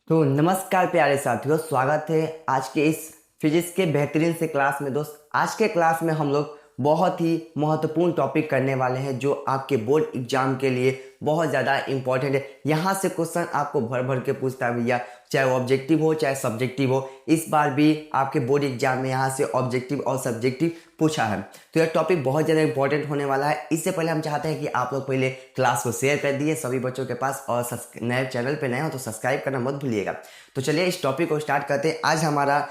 तो नमस्कार प्यारे साथियों, स्वागत है आज के इस फिजिक्स के बेहतरीन से क्लास में। दोस्त, आज के क्लास में हम लोग बहुत ही महत्वपूर्ण टॉपिक करने वाले हैं जो आपके बोर्ड एग्जाम के लिए बहुत ज़्यादा इंपॉर्टेंट है। यहाँ से क्वेश्चन आपको भर भर के पूछता है भैया, चाहे वो ऑब्जेक्टिव हो चाहे सब्जेक्टिव हो। इस बार भी आपके बोर्ड एग्जाम में यहाँ से ऑब्जेक्टिव और सब्जेक्टिव पूछा है, तो यह टॉपिक बहुत ज़्यादा इंपॉर्टेंट होने वाला है। इससे पहले हम चाहते हैं कि आप लोग पहले क्लास को शेयर कर दिए सभी बच्चों के पास, और नए चैनल पे नए हो तो सब्सक्राइब करना मत भूलिएगा। तो चलिए इस टॉपिक को स्टार्ट करते हैं। आज हमारा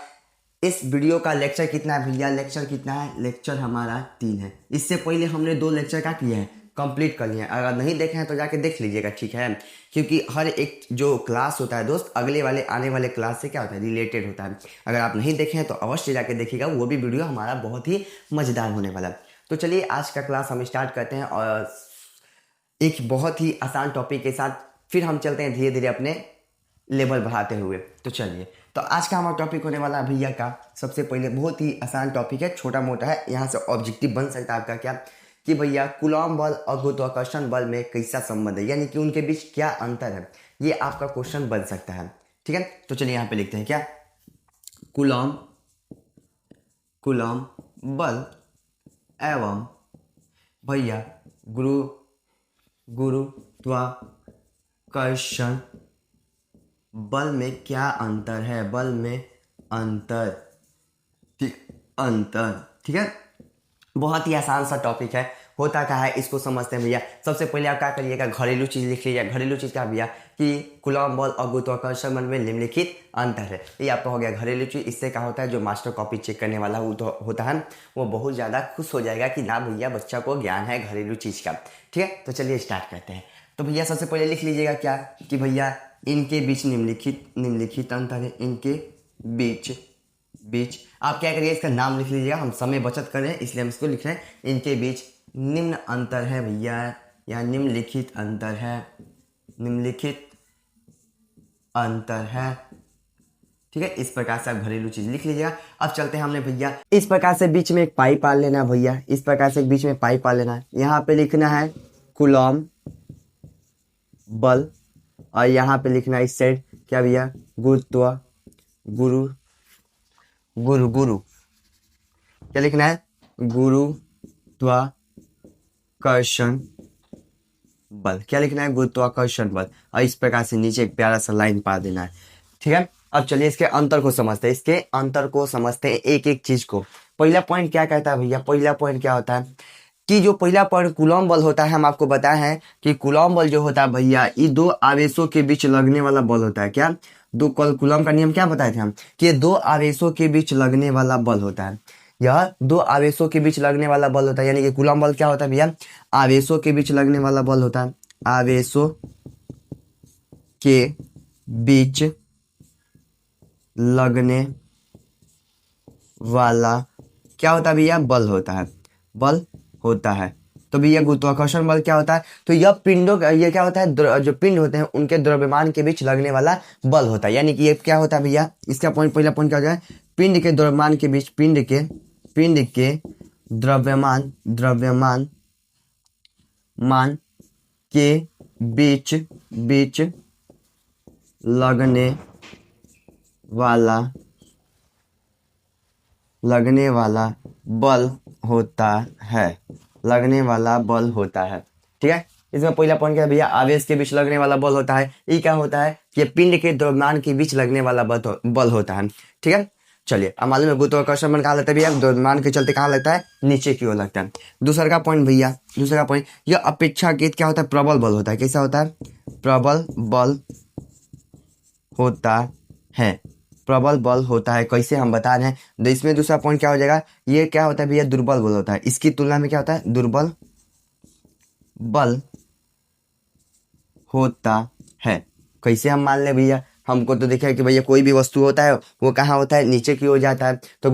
इस वीडियो का लेक्चर कितना है भैया? लेक्चर कितना है? लेक्चर हमारा 3 है। इससे पहले हमने 2 लेक्चर क्या किए हैं, कंप्लीट कर लिए हैं। अगर नहीं देखे हैं तो जाके देख लीजिएगा, ठीक है? क्योंकि हर एक जो क्लास होता है दोस्त, अगले वाले आने वाले क्लास से क्या होता है, रिलेटेड होता है। अगर आप नहीं देखे हैं तो अवश्य जाके देखिएगा, वो भी वीडियो हमारा बहुत ही मज़ेदार होने वाला है। तो चलिए आज का क्लास हम स्टार्ट करते हैं, और एक बहुत ही आसान टॉपिक के साथ फिर हम चलते हैं धीरे धीरे अपने लेवल बढ़ाते हुए। तो चलिए, तो आज का हमारा टॉपिक होने वाला है भैया का, सबसे पहले बहुत ही आसान टॉपिक है, छोटा मोटा है। यहाँ से ऑब्जेक्टिव बन सकता है आपका क्या, कि भैया कूलॉम बल और गुरुत्वाकर्षण बल में कैसा संबंध है, यानी कि उनके बीच क्या अंतर है। ये आपका क्वेश्चन बन सकता है, ठीक है? तो चलिए यहाँ पे लिखते हैं क्या, कूलॉम कूलॉम बल एवं भैया गुरुत्वाकर्षण बल में क्या अंतर है। बल में अंतर, ठीक है। बहुत ही आसान सा टॉपिक है। होता क्या है इसको समझते हैं भैया। सबसे पहले आप क्या करिएगा, घरेलू चीज़ लिख लीजिए। घरेलू चीज़ क्या भैया, कि कूलॉम बल और गुरुत्वाकर्षण बल में निम्नलिखित अंतर है। ये आपका हो गया घरेलू चीज़। इससे क्या होता है, जो मास्टर कॉपी चेक करने वाला होता है वो बहुत ज़्यादा खुश हो जाएगा कि ना भैया बच्चा को ज्ञान है घरेलू चीज़ का, ठीक है? तो चलिए स्टार्ट करते हैं। तो भैया सबसे पहले लिख लीजिएगा क्या, कि भैया इनके बीच निम्नलिखित अंतर है। इनके बीच आप क्या करिए, इसका नाम लिख लीजिएगा। हम समय बचत कर रहे हैं इसलिए हम इसको लिख रहे हैं। इनके बीच निम्न अंतर है भैया, या निम्नलिखित अंतर है, ठीक है? इस प्रकार से आप घरेलू चीज लिख लीजिएगा। अब चलते हैं हमने भैया, इस प्रकार से बीच में एक पाइप पाल लेना है भैया। इस प्रकार से बीच में पाइप पाल लेना है। यहाँ पे लिखना है कूलॉम बल, और यहाँ पे लिखना है इस साइड क्या भैया, गुरु क्या लिखना है, गुरुत्वाकर्षण बल। क्या लिखना है, गुरुत्वाकर्षण बल। और इस प्रकार से नीचे एक प्यारा सा लाइन पा देना है, ठीक है? अब चलिए इसके अंतर को समझते हैं। एक एक चीज को। पहला पॉइंट क्या कहता है भैया, पहला पॉइंट क्या होता है, कि जो पहला पॉइंट कूलॉम बल होता है, हम आपको बताए हैं कि कूलॉम बल जो होता है भैया, ये 2 आवेशों के बीच लगने वाला बल होता है। क्या, कूलॉम का नियम क्या बताए थे हम, कि ये 2 आवेशों के बीच लगने वाला बल होता है। यह 2 आवेशों के बीच लगने वाला बल होता है, यानी कि कूलॉम बल क्या होता है भैया, आवेशों के बीच लगने वाला बल होता है। आवेशों के बीच लगने वाला क्या होता है भैया, बल होता है। तो भैया गुरुत्वाकर्षण बल क्या होता है, तो यह ये क्या होता है, जो पिंड होते हैं उनके द्रव्यमान के बीच लगने वाला बल होता है। यानी कि ये क्या होता है भैया, इसका पहला पॉइंट क्या हो जाए, पिंड के द्रव्यमान के बीच, पिंड के द्रव्यमान मान के बीच लगने वाला बल होता है, ठीक है? इसमें पहला पॉइंट क्या है भैया, आवेश के बीच लगने वाला बल होता है। ये क्या होता है, कि पिंड के द्रव्यमान के बीच लगने वाला बल होता है, ठीक है? चलिए, अब मालूम है गुरुत्वाकर्षण बल कहाँ लगता है भैया, द्रव्यमान के चलते कहाँ लगता है, नीचे की ओर लगता है। दूसरा पॉइंट, यह अपेक्षाकृत क्या होता है, प्रबल बल होता है। कैसा होता है, प्रबल बल होता है। कैसे हम बता रहे हैं, तो इसमें दूसरा पॉइंट क्या हो जाएगा, ये क्या होता है भैया, दुर्बल बल होता है। इसकी तुलना में क्या होता है, दुर्बल बल होता है। कैसे हम मान ले भैया, हमको तो देखा है कि भैया कोई भी वस्तु होता है वो कहाँ होता है, नीचे की ओर जाता है। तो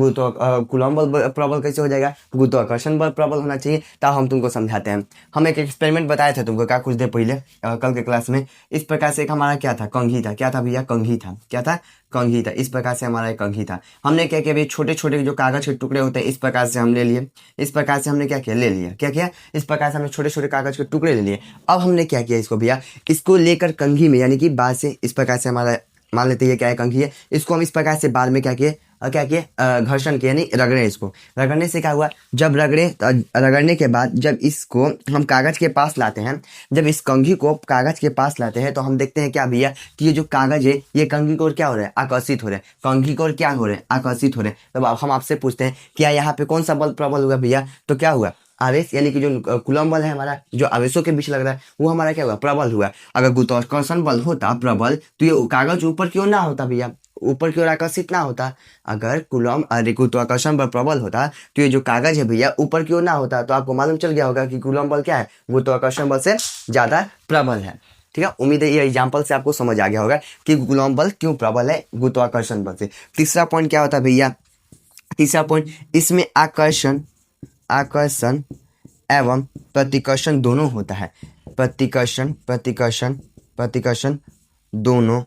कूलॉम बल प्रबल कैसे हो जाएगा, गुरुत्वाकर्षण बल प्रबल होना चाहिए। तब हम तुमको समझाते हैं। हम एक एक्सपेरिमेंट बताए थे तुमको क्या, कुछ देर पहले कल के क्लास में। इस प्रकार से एक हमारा क्या था, कंघी था। क्या था भैया, कंघी था। क्या था, कंघी था। इस प्रकार से हमारा एक कंघी था। हमने क्या किया, छोटे छोटे जो कागज के टुकड़े होते हैं, इस प्रकार से हम ले लिए। इस प्रकार से हमने क्या किया, ले लिया। क्या किया, इस प्रकार से हमने छोटे छोटे कागज के टुकड़े ले लिए। अब हमने क्या किया, इसको भैया, इसको लेकर कंघी में, यानी कि बाद से इस प्रकार से हमारा मान लेते हैं ये क्या है, कंघी है, इसको हम इस प्रकार से बाद में क्या किए, घर्षण किए, यानी रगड़े। इसको रगड़ने से क्या हुआ, जब रगड़ने के बाद जब इसको हम कागज के पास लाते हैं, जब इस कंघी को कागज के पास लाते हैं तो हम देखते हैं क्या भैया कि ये जो कागज है ये कंघी को क्या हो रहा है, आकर्षित हो रहा है, कंघी को क्या हो रहा है, आकर्षित हो रहे हैं। तब हम आपसे पूछते हैं क्या यहाँ पे कौन सा बल प्रबल हुआ भैया, तो क्या हुआ, आवेश, यानी कि जो कूलम बल है हमारा, जो आवेशों के बीच लग रहा है वो हमारा क्या हुआ, प्रबल हुआ। अगर गुरुत्वाकर्षण बल होता प्रबल तो ये कागज ऊपर क्यों ना होता भैया, ऊपर की ओर आकर्षित ना होता। अगर कूलम गुरुत्वाकर्षण बल प्रबल होता तो ये जो कागज है भैया ऊपर की ओर ना होता। तो आपको मालूम चल गया होगा कि कूलम बल क्या है, गुरुत्वाकर्षण बल से ज्यादा प्रबल है। ठीक है, उम्मीद है ये एग्जाम्पल से आपको समझ आ गया होगा कि कूलम बल क्यों प्रबल है गुरुत्वाकर्षण बल से। तीसरा पॉइंट क्या होता है भैया, तीसरा पॉइंट, इसमें आकर्षण एवं प्रतिकर्षण दोनों होता है। प्रतिकर्षण दोनों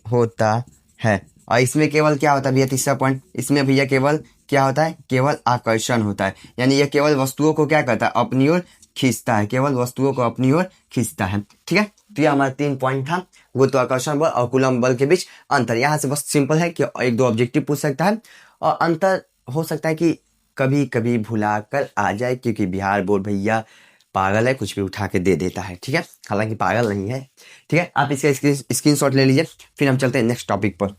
होता है। और इसमें केवल क्या होता है भैया, तीसरा पॉइंट, इसमें भैया केवल क्या होता है, केवल आकर्षण होता है, यानी यह केवल वस्तुओं को क्या करता है, अपनी ओर खींचता है, केवल वस्तुओं को अपनी ओर खींचता है। ठीक है, तो ये हमारा 3 पॉइंट था, गुरुत्वाकर्षण बल और कूलम बल के बीच अंतर। यहाँ से बस सिंपल है कि 1-2 ऑब्जेक्टिव पूछ सकता है और अंतर हो सकता है कि कभी कभी भुला कर आ जाए, क्योंकि बिहार बोर्ड भैया पागल है, कुछ भी उठा के दे देता है। ठीक है, हालांकि पागल नहीं है। ठीक है, आप इसका स्क्रीनशॉट ले लीजिए, फिर हम चलते हैं नेक्स्ट टॉपिक पर।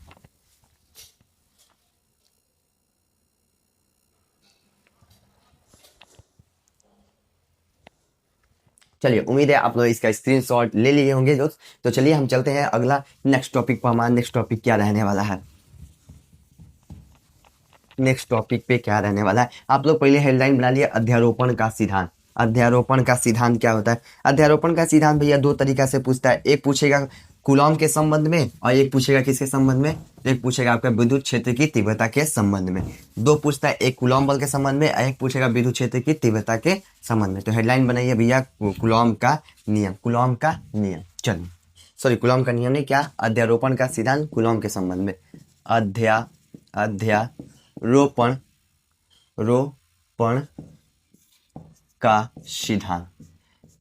चलिए, उम्मीद है आप लोग इसका स्क्रीनशॉट ले लिए होंगे दोस्त। तो चलिए हम चलते हैं अगला नेक्स्ट टॉपिक पर। हमारा नेक्स्ट टॉपिक क्या रहने वाला है, नेक्स्ट टॉपिक पे क्या रहने वाला है, आप लोग पहले हेडलाइन बना लिए, अध्यारोपण का सिद्धांत। अध्यारोपण का सिद्धांत क्या होता है, अध्यारोपण का सिद्धांत भैया 2 तरीका से पूछता है। एक पूछेगा कूलॉम के संबंध में और एक पूछेगा किसके संबंध में, एक पूछेगा आपका विद्युत क्षेत्र की तीव्रता के संबंध में। 2 पूछता है, एक कूलॉम बल के संबंध में, एक पूछेगा विद्युत क्षेत्र की तीव्रता के संबंध में। तो हेडलाइन बनाइए भैया, कूलॉम का नियम, कूलॉम का नियम। चलिए, सॉरी, कूलॉम का नियम नहीं, क्या, अध्यारोपण का सिद्धांत कूलॉम के संबंध में। अध्यारोपण का सिद्धांत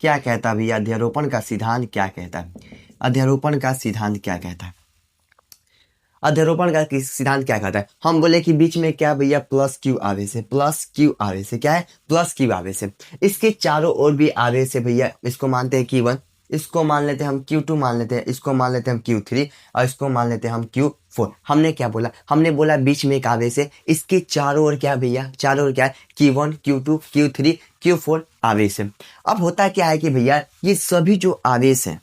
क्या कहता है भैया, अध्यारोपण का सिद्धांत क्या कहता है, अध्यारोपण का सिद्धांत क्या कहता है, अध्यारोपण का सिद्धांत क्या कहता है। हम बोले कि बीच में क्या भैया, प्लस क्यू आवेश है, प्लस क्यू आवेश है, क्या है, प्लस क्यू आवेश है। इसके चारों ओर भी आवेश है भैया, इसको मानते हैं Q1, इसको मान लेते हैं हम Q2, मान लेते हैं इसको, मान लेते हैं हम Q3 और इसको मान लेते हैं हम Q4। हमने क्या बोला, हमने बोला बीच में एक आवेश है, इसके चारों ओर क्या भैया, चारों ओर क्या है, Q1 Q2 Q3 Q4 आवेश है। अब होता क्या है कि भैया ये सभी जो आवेश है,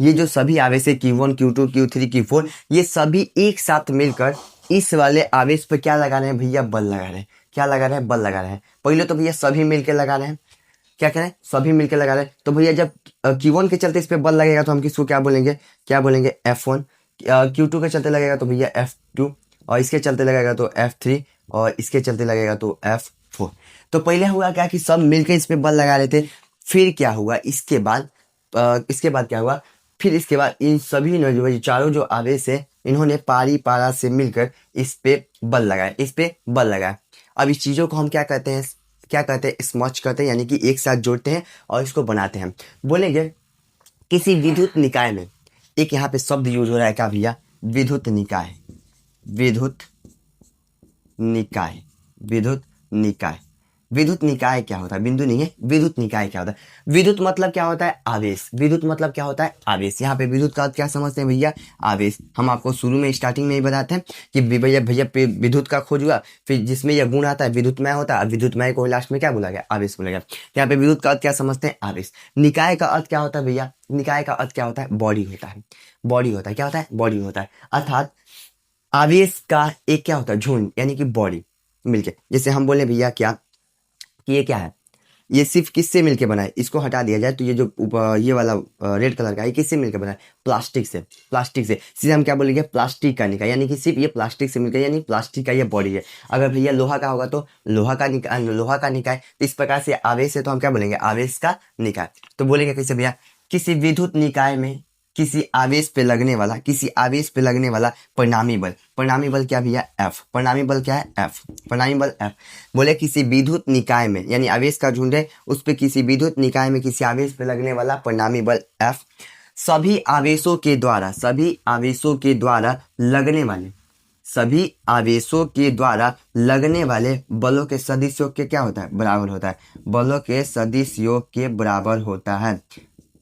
ये जो सभी आवेश है Q1 Q2 Q3 Q4, ये सभी एक साथ मिलकर इस वाले आवेश पर क्या लगा रहे हैं भैया, बल लगा रहे हैं। क्या लगा रहे हैं, बल लगा रहे हैं। पहले तो भैया सभी मिलकर लगा रहे हैं, क्या करें, सभी मिलकर लगा रहे हैं। तो भैया जब Q1 के चलते इस पे बल लगेगा तो हम किसको क्या बोलेंगे, F1। Q2 के चलते लगेगा तो भैया F2, और इसके चलते लगेगा तो F3, और इसके चलते लगेगा तो F4। तो पहले हुआ क्या कि सब मिलकर इस पे बल लगा रहे थे। फिर क्या हुआ, इसके बाद क्या हुआ, फिर इसके बाद इन सभी ने जो चारों जो आवेश है, इन्होंने पारी पारा से मिलकर इस पे बल लगाया, इस पे बल लगाया। अब इस चीज़ों को हम क्या कहते हैं, स्मच करते हैं, यानी कि एक साथ जोड़ते हैं और इसको बनाते हैं। बोलेंगे किसी विद्युत निकाय में, एक यहाँ पे शब्द यूज हो रहा है क्या भैया, विद्युत निकाय, विद्युत निकाय, विद्युत निकाय। विद्युत निकाय क्या होता है, बिंदु नहीं है, विद्युत निकाय क्या होता है। विद्युत मतलब क्या होता है, आवेश। विद्युत मतलब क्या होता है, आवेश। यहाँ पे विद्युत का अर्थ क्या समझते हैं भैया, आवेश। हम आपको शुरू में स्टार्टिंग में ही बताते हैं कि भैया विद्युत का खोज हुआ, फिर जिसमें यह गुण आता है विद्युतमय होता है, विद्युतमय को लास्ट में क्या बोला गया, आवेश बोला गया। यहाँ पे विद्युत का अर्थ क्या समझते हैं, आवेश। निकाय का अर्थ क्या होता है भैया, निकाय का अर्थ क्या होता है, बॉडी होता है, बॉडी होता है। क्या होता है, बॉडी होता है। अर्थात आवेश का एक क्या होता है, झुंड, यानी कि बॉडी मिलके। जैसे हम बोले भैया क्या कि ये क्या है, ये सिर्फ किससे मिलके बना है, इसको हटा दिया जाए तो ये जो ये वाला रेड कलर का, ये किससे मिलकर बना है, प्लास्टिक से। प्लास्टिक से सीधे हम क्या बोलेंगे, प्लास्टिक का निकाय, यानी कि सिर्फ ये प्लास्टिक से मिलकर, यानी प्लास्टिक का ये बॉडी है। अगर भैया लोहा का होगा तो लोहा का निकाय। तो इस प्रकार से आवेश है तो हम क्या बोलेंगे, आवेश का निकाय। तो बोलेंगे कैसे भैया, किसी विद्युत निकाय में किसी आवेश पे लगने वाला, किसी आवेश पे लगने वाला परिणामी बल। परिणामी बल क्या भैया? एफ। परिणामी बल क्या है? एफ। परिणामी बल एफ। बोले किसी विद्युत निकाय में, यानी आवेश का झुंड है, उस पे किसी विद्युत निकाय में किसी आवेश पे लगने वाला परिणामी बल एफ। सभी आवेशों के द्वारा, सभी आवेशों के द्वारा लगने वाले, सभी आवेशों के द्वारा लगने वाले बलों के सदिश योग के क्या होता है? बराबर होता है। बलों के सदिश योग के बराबर होता है।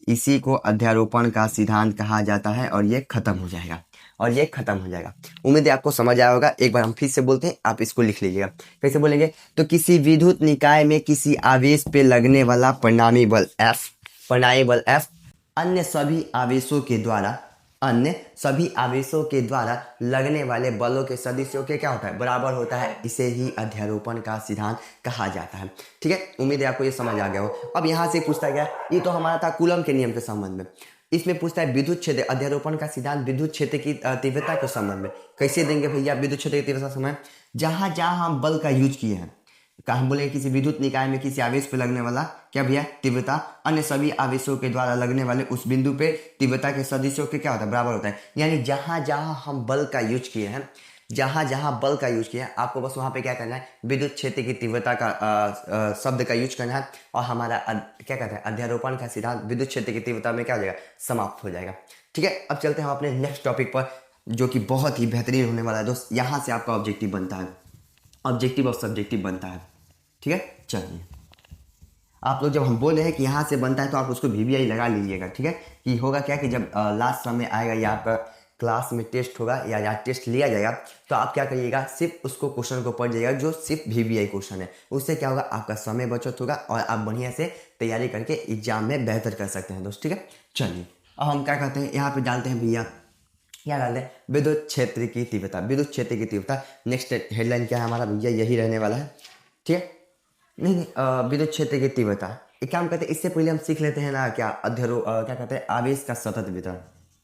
इसी को अध्यारोपण का सिद्धांत कहा जाता है और ये खत्म हो जाएगा, और ये खत्म हो जाएगा। उम्मीद है आपको समझ आया होगा। एक बार हम फिर से बोलते हैं, आप इसको लिख लीजिएगा। कैसे बोलेंगे? तो किसी विद्युत निकाय में किसी आवेश पे लगने वाला परिणामी बल एफ, परिणामी बल एफ अन्य सभी आवेशों के द्वारा, अन्य सभी आवेशों के द्वारा लगने वाले बलों के सदिशों के क्या होता है? बराबर होता है। इसे ही अध्यारोपण का सिद्धांत कहा जाता है। ठीक है, उम्मीद है आपको ये समझ आ गया हो। अब यहाँ से पूछता गया, ये तो हमारा था कूलम के नियम के संबंध में। इसमें पूछता है विद्युत क्षेत्र, अध्यारोपण का सिद्धांत विद्युत क्षेत्र की तीव्रता के संबंध में। कैसे देंगे भैया विद्युत क्षेत्र की तीव्रता समय? जहाँ जहाँ हम बल का यूज किए हैं, हम बोले किसी विद्युत निकाय में किसी आवेश पे लगने वाला क्या भैया? तीव्रता अन्य सभी आवेशों के द्वारा लगने वाले उस बिंदु पे तीव्रता के सदिशों के क्या होता है? बराबर होता है। यानी जहां जहां हम बल का यूज किए हैं, जहां जहां बल का यूज किया है, आपको बस वहां पे क्या करना है? विद्युत क्षेत्र की तीव्रता का शब्द का यूज करना है, और हमारा क्या कहते हैं? अध्यारोपण का सिद्धांत विद्युत क्षेत्र की तीव्रता में क्या हो जाएगा? समाप्त हो जाएगा। ठीक है, अब चलते हैं हम अपने नेक्स्ट टॉपिक पर, जो कि बहुत ही बेहतरीन होने वाला है दोस्त। यहाँ से आपका ऑब्जेक्टिव बनता है, ऑब्जेक्टिव और सब्जेक्टिव बनता है। ठीक है, चलिए आप लोग जब हम बोले हैं कि यहाँ से बनता है तो आप उसको VBI लगा लीजिएगा। ठीक है, कि होगा क्या कि जब लास्ट समय आएगा या आपका क्लास में टेस्ट होगा या यहाँ टेस्ट लिया जाएगा, तो आप क्या करिएगा? सिर्फ उसको क्वेश्चन को पढ़ जाइएगा जो सिर्फ VBI क्वेश्चन है। उससे क्या होगा? आपका समय बचत होगा और आप बढ़िया से तैयारी करके एग्जाम में बेहतर कर सकते हैं दोस्त। ठीक है, चलिए अब हम क्या कहते हैं, यहाँ पे डालते हैं भैया, क्या डालते हैं? विद्युत क्षेत्र की तीव्रता। विद्युत क्षेत्र की तीव्रता नेक्स्ट हेडलाइन क्या है हमारा भैया? यही रहने वाला है। ठीक है, नहीं विद्युत क्षेत्र की तीव्रता, एक काम करते हैं, इससे पहले हम सीख लेते हैं ना क्या क्या कहते हैं? आवेश का सतत वितरण।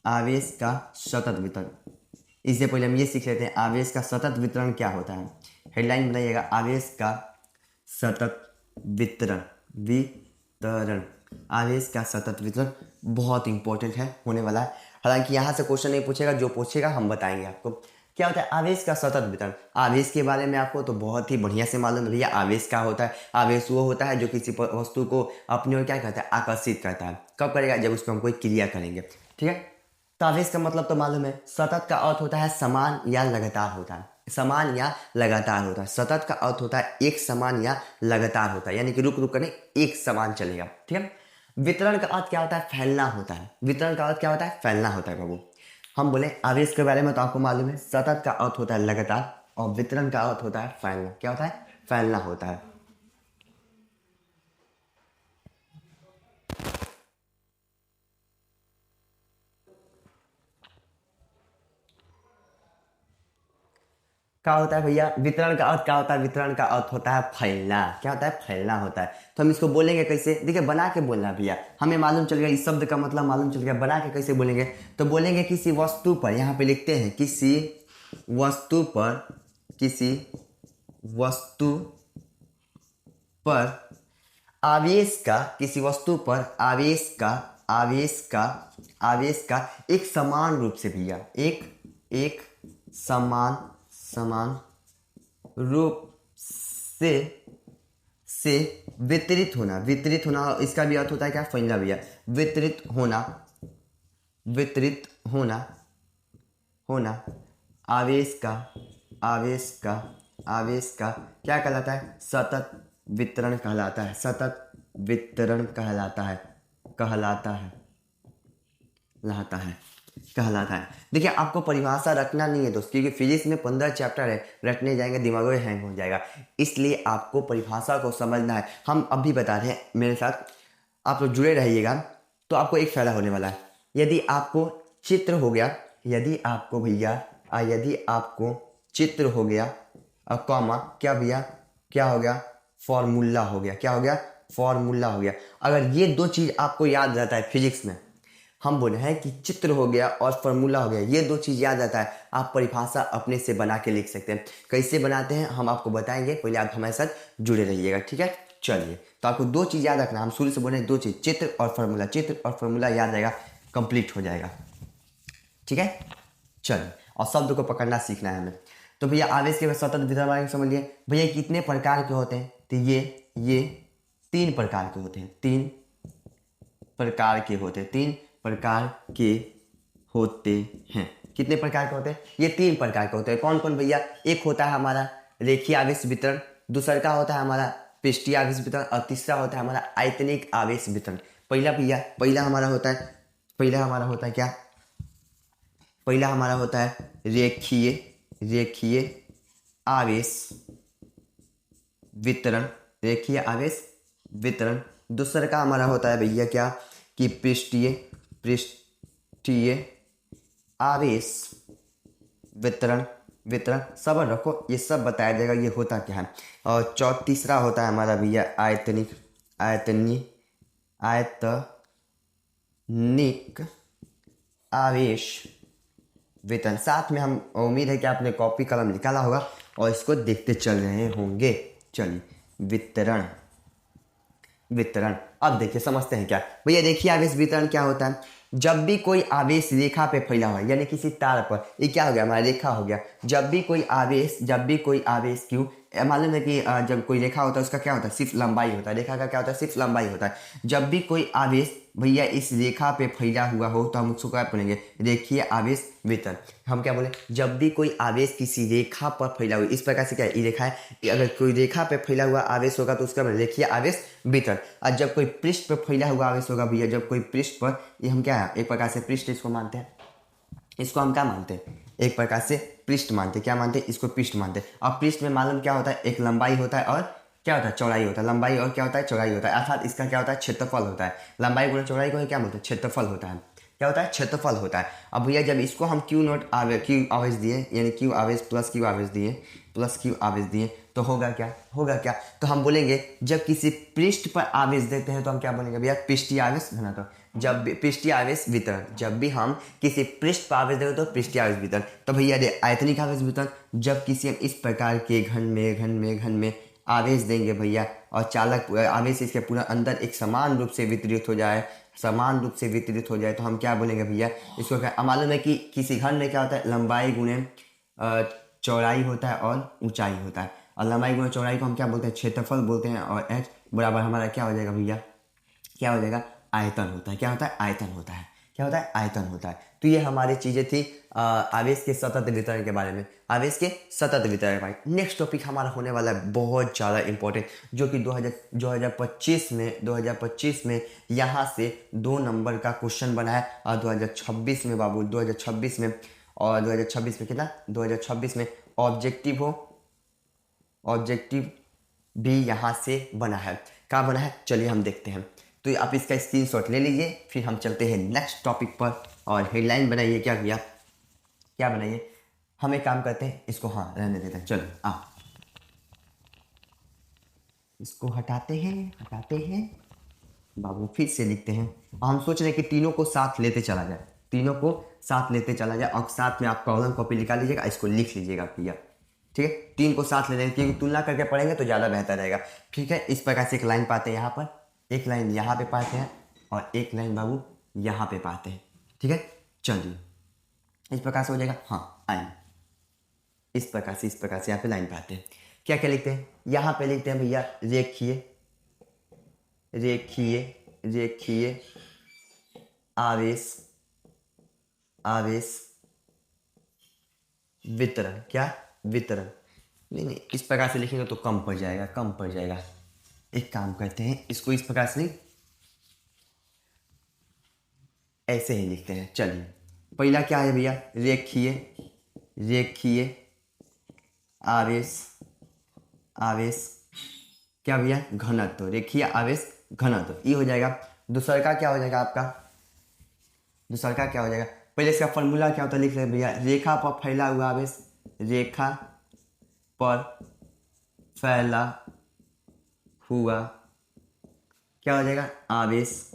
आवेश का सतत वितरण, इससे पहले हम ये सीख लेते हैं आवेश का सतत वितरण क्या होता है। हेडलाइन बनाइएगा, आवेश का सतत वितरण। वितरण, आवेश का सतत वितरण बहुत इंपॉर्टेंट है, होने वाला है। हालांकि यहाँ से क्वेश्चन नहीं पूछेगा, जो पूछेगा हम बताएंगे आपको। क्या होता है आवेश का सतत वितरण? आवेश के बारे में आपको तो बहुत ही बढ़िया से मालूम है भैया। आवेश क्या होता है? आवेश वो होता है जो किसी वस्तु को अपनी ओर क्या कहता है? आकर्षित करता है। कब करेगा? जब उस पर हम कोई क्रिया करेंगे। ठीक है, तो आवेश का मतलब तो मालूम है। सतत का अर्थ होता है समान या लगातार होता है, समान या लगातार होता है। सतत का अर्थ होता है एक समान या लगातार होता है, यानी कि रुक रुक कर नहीं, एक समान चलेगा। ठीक है, वितरण का अर्थ क्या होता है? फैलना होता है। वितरण का अर्थ क्या होता है? फैलना होता है बाबू। हम बोले आवेश के बारे में तो आपको मालूम है, सतत का अर्थ होता है लगातार और वितरण का अर्थ होता है फैलना। क्या होता है? फैलना होता है। क्या होता है भैया? वितरण का अर्थ क्या होता है? वितरण का अर्थ होता है फैलना। क्या होता है? फैलना होता है। तो हम इसको बोलेंगे कैसे? देखिए बना के बोलना भैया, हमें मालूम चल गया इस शब्द का मतलब मालूम चल गया। बना के कैसे बोलेंगे? तो बोलेंगे किसी वस्तु पर, यहाँ पे लिखते हैं किसी वस्तु पर, किसी वस्तु पर आवेश का, किसी वस्तु पर आवेश का एक समान रूप से भैया, एक समान रूप से वितरित होना। वितरित होना, इसका भी अर्थ होता है क्या? फैलना भैया। वितरित होना आवेश का क्या कहलाता है? सतत वितरण कहलाता है। सतत वितरण कहलाता है। देखिए आपको परिभाषा रखना नहीं है दोस्त, क्योंकि फिजिक्स में 15 चैप्टर है, रटने जाएंगे दिमाग में हैंग हो जाएगा। इसलिए आपको परिभाषा को समझना है। हम अभी बता रहे हैं, मेरे साथ आप लोग जुड़े रहिएगा तो आपको एक फायदा होने वाला है। यदि आपको चित्र हो गया, यदि आपको भैया यदि आपको चित्र हो गया कॉमा क्या भैया? क्या हो गया? फॉर्मूला हो गया। क्या हो गया? फॉर्मूला हो गया। अगर ये दो चीज़ आपको याद रहता है फिजिक्स में, हम बोले हैं कि चित्र हो गया और फॉर्मूला हो गया, ये दो चीज़ याद आता है, आप परिभाषा अपने से बना के लिख सकते हैं। कैसे बनाते हैं हम आपको बताएंगे, पहले आप हमारे साथ जुड़े रहिएगा। ठीक है, चलिए तो आपको दो चीज़ याद रखना। हम शुरू से बोले दो चीज़, चित्र और फॉर्मूला। चित्र और फॉर्मूला याद रहेगा, कंप्लीट हो जाएगा। ठीक है, चलिए, और शब्द को पकड़ना सीखना है हमें। तो भैया आवेश के सतत वितरण बारे में समझ लिए। भैया कितने प्रकार के होते हैं, तो ये 3 प्रकार के होते हैं, 3 प्रकार के होते हैं, 3 प्रकार के होते हैं। कितने प्रकार के होते हैं, ये 3 प्रकार के होते हैं। कौन कौन भैया, एक होता है हमारा रेखीय आवेश वितरण, दूसरा का होता है हमारा पृष्ठीय आवेश वितरण, और तीसरा होता है हमारा आयतनिक आवेश वितरण। पहला हमारा होता है क्या, पहला हमारा होता है रेखीय आवेश वितरण, रेखीय आवेश वितरण। दूसरा का हमारा होता है भैया क्या, कि पृष्ठीय आवेश वितरण। सबर रखो, ये सब बताया जाएगा ये होता क्या है। और तीसरा होता है हमारा भैया आयतनिक आवेश वितरण। साथ में हम, उम्मीद है कि आपने कॉपी कलम निकाला होगा और इसको देखते चल रहे होंगे। चलिए, वितरण अब देखिए, समझते हैं क्या भैया। देखिए आवेश वितरण क्या होता है, जब भी कोई आवेश रेखा पे फैला हुआ है, यानी किसी तार पर, ये क्या हो गया, हमारा रेखा हो गया। जब भी कोई आवेश क्यों, मालूम है कि जब कोई रेखा होता है उसका क्या होता है, सिर्फ लंबाई होता है। रेखा का क्या होता है, सिर्फ लंबाई होता है। जब भी कोई आवेश भैया इस रेखा पे फैला हुआ हो तो हम उसको क्या बोलेंगे, रेखीय आवेश वितरण। हम क्या बोले, जब भी कोई आवेश किसी रेखा पर फैला हुआ, इस प्रकार से क्या है, ये रेखा है, अगर कोई रेखा पे फैला हुआ आवेश होगा तो उसका रेखीय आवेश वितरण। और जब कोई पृष्ठ पर फैला हुआ आवेश होगा भैया, जब कोई पृष्ठ पर, ये हम क्या है, एक प्रकार से पृष्ठ इसको मानते हैं, इसको हम क्या मानते हैं, एक प्रकार से पृष्ठ मानते हैं। क्या मानते हैं, इसको पृष्ठ मानते हैं। और पृष्ठ में मालूम क्या होता है, एक लंबाई होता है और क्या होता है, चौड़ाई होता है। लंबाई और क्या होता है, चौड़ाई होता है। अर्थात इसका क्या होता है, क्षेत्रफल होता है। लंबाई गुणा चौड़ाई को क्या बोलते हैं, क्षेत्रफल होता है। क्या होता है, क्षेत्रफल होता है। अब भैया जब इसको हम क्यू आवेश दिए, यानी क्यू आवेश प्लस क्यू आवेश दिए तो होगा क्या, तो हम बोलेंगे जब किसी पृष्ठ पर आवेश देते हैं तो हम क्या बोलेंगे भैया, पृष्ठीय आवेश घनत्व। जब भी पृष्ठीय आवेश वितरण, जब भी हम किसी पृष्ठ पर आवेश देते तो पृष्ठीय आवेश वितरण। तो भैया आयतनिक आवेश वितरण, जब किसी हम इस प्रकार के घन में आवेश देंगे भैया, और चालक आवेश इसके पूरा अंदर एक समान रूप से वितरित हो जाए, तो हम क्या बोलेंगे भैया, इसको क्या, मालूम है कि किसी घन में क्या होता है, लंबाई गुणे चौड़ाई होता है और ऊंचाई होता है। और लंबाई गुणे चौड़ाई को हम क्या बोलते हैं, क्षेत्रफल बोलते हैं। और h बराबर हमारा क्या हो जाएगा भैया, क्या हो जाएगा, आयतन होता है। क्या होता है, आयतन होता है। तो ये हमारी चीज़ें थी आवेश के सतत वितरण के बारे में, नेक्स्ट टॉपिक हमारा होने वाला है बहुत ज़्यादा इंपॉर्टेंट, जो कि 2025 में यहाँ से 2 नंबर का क्वेश्चन बना है। और 2026 में बाबू, 2026 में, और 2026 में कितना, 2026 में ऑब्जेक्टिव भी यहाँ से बना है। कहाँ बना है, चलिए हम देखते हैं। तो आप इसका स्क्रीनशॉट ले लीजिए, फिर हम चलते हैं नेक्स्ट टॉपिक पर। और हेडलाइन बनाइए, क्या बनाइए, हम एक काम करते हैं, इसको रहने देते हैं। चलो इसको हटाते हैं बाबू, फिर से लिखते हैं। और हम सोच रहे हैं कि तीनों को साथ लेते चला जाए, और साथ में आप कॉलम कॉपी निकाल लीजिएगा, इसको लिख लीजिएगा भैया। ठीक है, 3 को साथ ले लेंगे, क्योंकि तुलना करके पढ़ेंगे तो ज़्यादा बेहतर रहेगा। ठीक है, इस प्रकार से एक लाइन पाते हैं यहाँ पर, एक लाइन यहाँ पे पाते हैं, और एक लाइन बाबू यहाँ पे पाते हैं। ठीक है, चलिए इस प्रकार से हो जाएगा। आइए इस प्रकार से यहाँ पे लाइन पाते हैं। क्या लिखते हैं, यहाँ पे लिखते हैं भैया रेखीय आवेश वितरण। क्या, वितरण नहीं, इस प्रकार से लिखेंगे तो कम पड़ जाएगा। एक काम करते हैं, इसको इस प्रकार से नहीं, ऐसे ही लिखते हैं। चलिए, पहला क्या है भैया, रेखीय आवेश क्या भैया, घनत्व, रेखीय आवेश घनत्व, ये हो जाएगा। दूसरा का क्या हो जाएगा आपका, पहले इसका फॉर्मूला क्या होता है, लिख रहे भैया, रेखा पर फैला हुआ आवेश, क्या हो जाएगा, आवेश।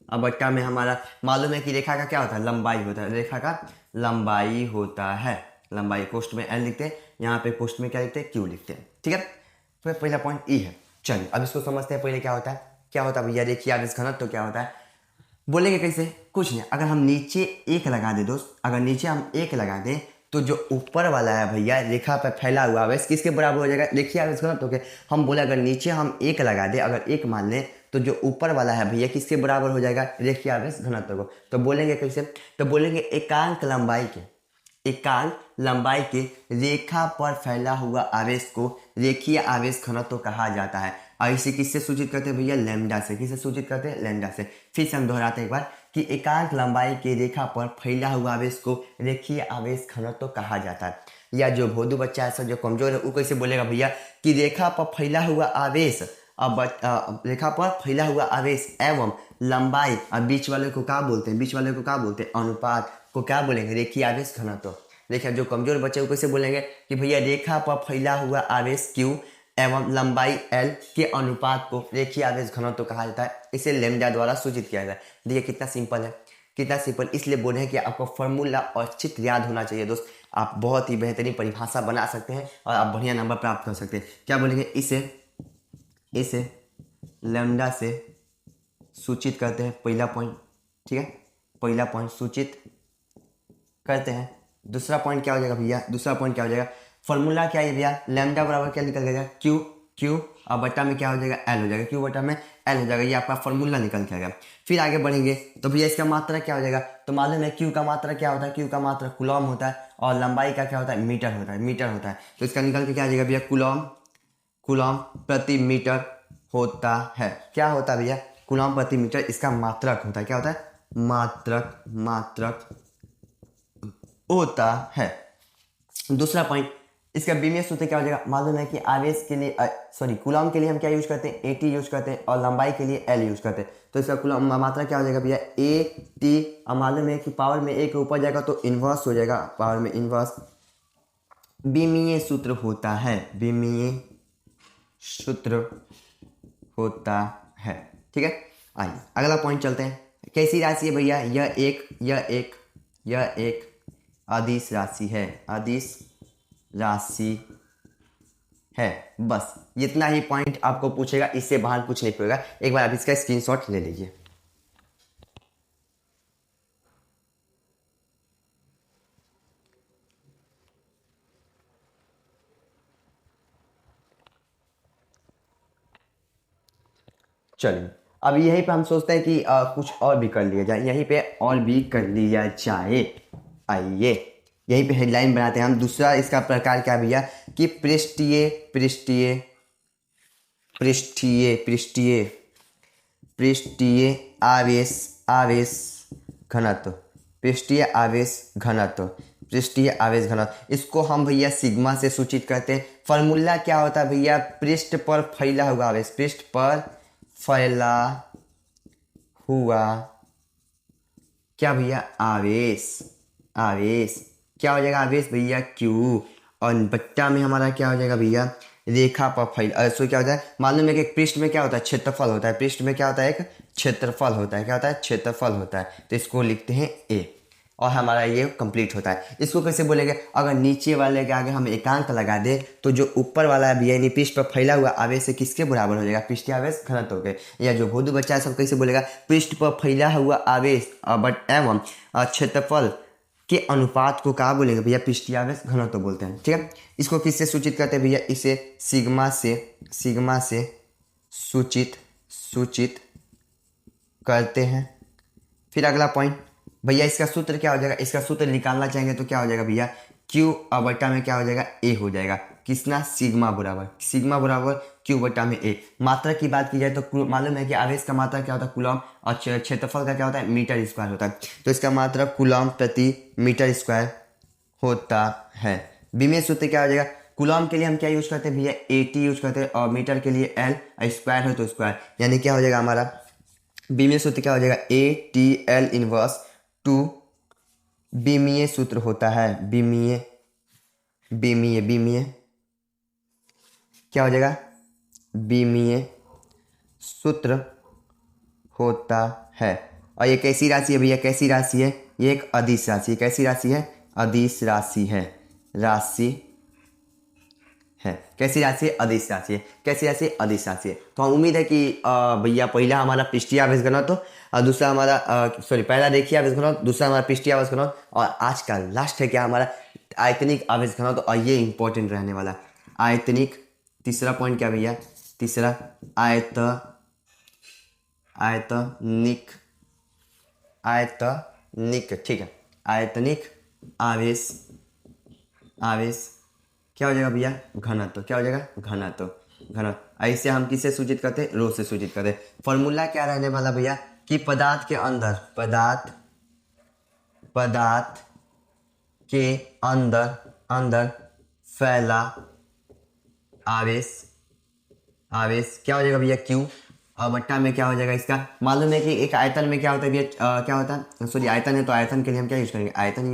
अब बट्टा में हमारा मालूम है कि रेखा का क्या होता है, लंबाई होता है, लंबाई कोष्ठ में L लिखते हैं, यहाँ पे कोष्ठ में क्या लिखते हैं, Q लिखते हैं। ठीक है, तो पहला पॉइंट E है। चलिए अब इसको समझते हैं। पहले क्या होता है भैया, रेखीय आवेश घनत्व तो क्या होता है, बोलेंगे कैसे, कुछ नहीं, अगर हम नीचे एक लगा दे दोस्त, अगर नीचे हम एक लगा दें तो जो ऊपर वाला है भैया रेखा पर फैला हुआ आवेश किसके बराबर हो जाएगा, देखिए आवेश घनत्व तो के हम बोले अगर नीचे हम एक लगा दें, अगर एक मान लें तो जो ऊपर वाला है भैया किसके बराबर हो जाएगा, रेखीय आवेश घनत्व को। तो बोलेंगे कैसे, तो बोलेंगे एकांक लंबाई के रेखा पर फैला हुआ आवेश को रेखीय आवेश घनत्व कहा जाता है। और इसे किससे सूचित करते हैं भैया, लैम्डा से। किससे सूचित करते हैं, लैम्डा से। फिर से हम दोहराते हैं एक बार कि एकांक लंबाई के रेखा पर फैला हुआ आवेश को रेखीय आवेश घनत्व कहा जाता है। या जो भोदू बच्चा है, जो कमजोर है, वो कैसे बोलेगा भैया कि रेखा पर फैला हुआ आवेश, रेखा पर फैला हुआ आवेश एवं लंबाई, अब बीच वाले को क्या बोलते हैं, बीच वाले को क्या बोलते हैं, अनुपात को क्या बोलेंगे, रेखीय आवेश घनत्व। देखिए जो कमजोर बच्चे को कैसे बोलेंगे कि भैया रेखा पर फैला हुआ आवेश Q एवं लंबाई L के अनुपात को रेखीय आवेश घनत्व कहा जाता है। इसे लैम्डा द्वारा सूचित किया जाता है। देखिए कितना सिंपल है, कितना सिंपल। इसलिए बोले हैं कि आपको फॉर्मूला अच्छी याद होना चाहिए दोस्त। आप बहुत ही बेहतरीन परिभाषा बना सकते हैं और आप बढ़िया नंबर प्राप्त कर सकते हैं। क्या बोलेंगे, इसे लैम्डा से सूचित करते हैं, पहला पॉइंट, ठीक है, पहला पॉइंट सूचित करते हैं। दूसरा पॉइंट क्या हो जाएगा भैया, दूसरा पॉइंट क्या हो जाएगा, फॉर्मूला क्या है भैया, लैम्डा बराबर क्या निकल जाएगा, क्यू और बटा में क्या हो जाएगा, एल हो जाएगा, क्यू बटा में एल हो जाएगा। ये आपका फॉर्मूला निकल के आएगा। फिर आगे बढ़ेंगे तो भैया इसका मात्रा क्या हो जाएगा, तो मालूम है क्यू का मात्रा क्या होता है, क्यू का मात्रा कूलम होता है और लंबाई का क्या होता है, मीटर होता है, मीटर होता है। तो इसका निकल के क्या आ जाएगा भैया, कूलम प्रति मीटर होता है। क्या होता है भैया, कूलम प्रति मीटर, इसका मात्रक होता है। क्या होता है, मात्रक होता है। दूसरा पॉइंट, इसका बीमीय सूत्र क्या हो जाएगा, मालूम है कि आवेश के लिए कूलम के लिए हम क्या यूज करते हैं, AT यूज करते हैं और लंबाई के लिए L यूज करते हैं। तो इसका कूलम मात्रा क्या हो जाएगा भैया, AT, और मालूम है कि पावर में एक ऊपर जाएगा तो इन्वर्स हो जाएगा, पावर में इन्वर्स। बीमीय सूत्र होता है, बीमीय सूत्र होता है, ठीक है। आइए अगला पॉइंट चलते हैं। कैसी राशि है भैया, यह एक अदिश राशि है, अदिश राशि है। बस इतना ही पॉइंट आपको पूछेगा, इससे बाहर कुछ नहीं पूछेगा। एक बार आप इसका स्क्रीनशॉट ले लीजिए। चलिए अब यहीं पे हम सोचते हैं कि कुछ और भी कर लिया जाए, यहीं पे और भी कर लिया जाए। आइए यहीं पे हेडलाइन बनाते हैं हम। दूसरा इसका प्रकार क्या भैया कि पृष्ठीय आवेश घनत्व, पृष्ठीय आवेश घनत्व। इसको हम भैया सिग्मा से सूचित करते हैं। फॉर्मूला क्या होता है भैया, पृष्ठ पर फैला हुआ आवेश, पृष्ठ पर फैला हुआ क्या भैया, आवेश क्या हो जाएगा, आवेश भैया Q, और बट्टा में हमारा क्या हो जाएगा भैया, रेखा पर फैला। सो क्या होता है, मालूम है कि पृष्ठ में क्या होता है, क्षेत्रफल होता है, पृष्ठ में क्या होता है, एक क्षेत्रफल होता है। क्या होता है, क्षेत्रफल होता है। तो इसको लिखते हैं A और हमारा ये कंप्लीट होता है। इसको कैसे बोलेंगे, अगर नीचे वाले के आगे हम एकांक लगा दे तो जो ऊपर वाला है यानी पृष्ठ पर फैला हुआ आवेश से किसके बराबर हो जाएगा, पृष्ठीय आवेश घनत्व के। या जो भोदू बच्चा है सब कैसे बोलेगा, पृष्ठ पर फैला हुआ आवेश एवं क्षेत्रफल के अनुपात को क्या बोलेंगे भैया, पृष्ठीय आवेश घनत्व बोलते हैं, ठीक है। इसको किससे सूचित करते हैं भैया, इसे सिग्मा से सूचित करते हैं। फिर अगला पॉइंट भैया, इसका सूत्र क्या हो जाएगा, इसका सूत्र निकालना चाहेंगे तो क्या हो जाएगा भैया, Q और बटा में क्या हो जाएगा, A हो जाएगा। किसना, सिग्मा बराबर Q बटा में A। मात्रा की बात की जाए तो मालूम है कि आवेश का मात्रा क्या होता है, कूलम, और क्षेत्रफल का क्या होता है, मीटर स्क्वायर होता है। तो इसका मात्रा कूलम प्रति मीटर स्क्वायर होता है। बीमीय सूत्र क्या हो जाएगा, कूलम के लिए हम क्या यूज करते हैं भैया, AT यूज करते हैं, और मीटर के लिए L, स्क्वायर है तो स्क्वायर, यानी क्या हो जाएगा हमारा बीमीय सूत्र क्या हो जाएगा, ATL इनवर्स 2 बीमीय सूत्र होता है। बीमीय क्या हो जाएगा, बीमीय सूत्र होता है। और ये कैसी राशि है भैया, कैसी राशि है, ये एक अदिश राशि है। कैसी राशि है, अदिश राशि है, है। कैसी राशि है? अदिश राशि है। कैसी राशि है? अदिश राशि है। तो हम उम्मीद है कि भैया पहला हमारा पृष्ठीय आवेश घनत्व और दूसरा हमारा पहला रेखीय आवेश घनत्व, दूसरा हमारा पृष्ठीय आवेश घनत्व और आज का लास्ट है क्या हमारा आयतनिक आवेश घनत्व। और ये इंपॉर्टेंट रहने वाला आयतनिक। तीसरा पॉइंट क्या भैया? तीसरा आयतनिक ठीक है। आयतनिक आवेश क्या हो जाएगा भैया? घनत्व। क्या हो जाएगा? घनत्व। ऐसे हम किससे सूचित करते हैं? रो से सूचित करते हैं। फॉर्मूला क्या रहने वाला भैया कि पदार्थ के अंदर फैला आवेश क्या हो जाएगा भैया? क्यू। और बट्टा में क्या हो जाएगा इसका? मालूम है कि एक आयतन में क्या होता है भैया? क्या होता है? सॉरी, आयतन है तो आयतन के लिए हम क्या यूज करेंगे? आयतन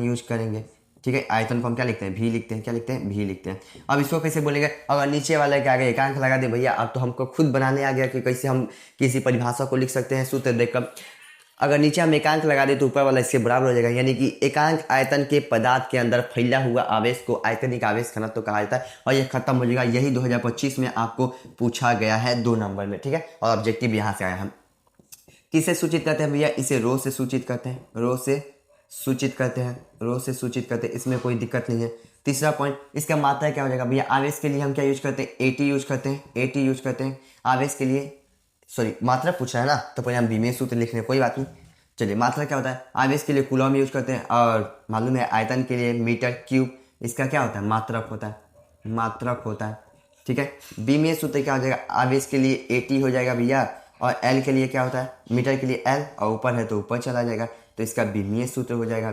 यूज करेंगे। ठीक है, आयतन को हम क्या लिखते हैं? भी लिखते हैं। क्या लिखते हैं? भी लिखते हैं। अब इसको कैसे बोलेंगे? अगर नीचे वाले के आगे एकांक लगा दे भैया, अब तो हमको खुद बनाने आ गया कि कैसे हम किसी परिभाषा को लिख सकते हैं सूत्र देखकर। अगर नीचे हम एकांक लगा दे तो ऊपर वाला इसके बराबर हो जाएगा, यानी कि एकांक आयतन के पदार्थ के अंदर फैला हुआ आवेश को आयतनिक आवेश घनत्व तो कहा जाता है। और ये खत्म हो जाएगा। यही 2025 में आपको पूछा गया है 2 नंबर में। ठीक है, और ऑब्जेक्टिव यहाँ से आया। हम किसे सूचित करते हैं भैया? इसे रो से सूचित करते हैं। रो से सूचित करते हैं। इसमें कोई दिक्कत नहीं है। तीसरा पॉइंट, इसका मात्रा क्या हो जाएगा भैया? आवेश के लिए हम क्या यूज करते हैं? एटी यूज करते हैं। आवेश के लिए मात्रा पूछा है ना, तो पहले हम बीमीय सूत्र लिख लें, कोई बात नहीं। चलिए, मात्रा क्या होता है? आवेश के लिए कूलम यूज करते हैं और मालूम है आयतन के लिए मीटर क्यूब। इसका क्या होता है? मात्रक होता है। ठीक है, बीमीय सूत्र क्या हो जाएगा? आवेश के लिए एटी हो जाएगा भैया, और एल के लिए क्या होता है? मीटर के लिए एल, और ऊपर है तो ऊपर चला जाएगा, तो इसका बीमीय सूत्र हो जाएगा।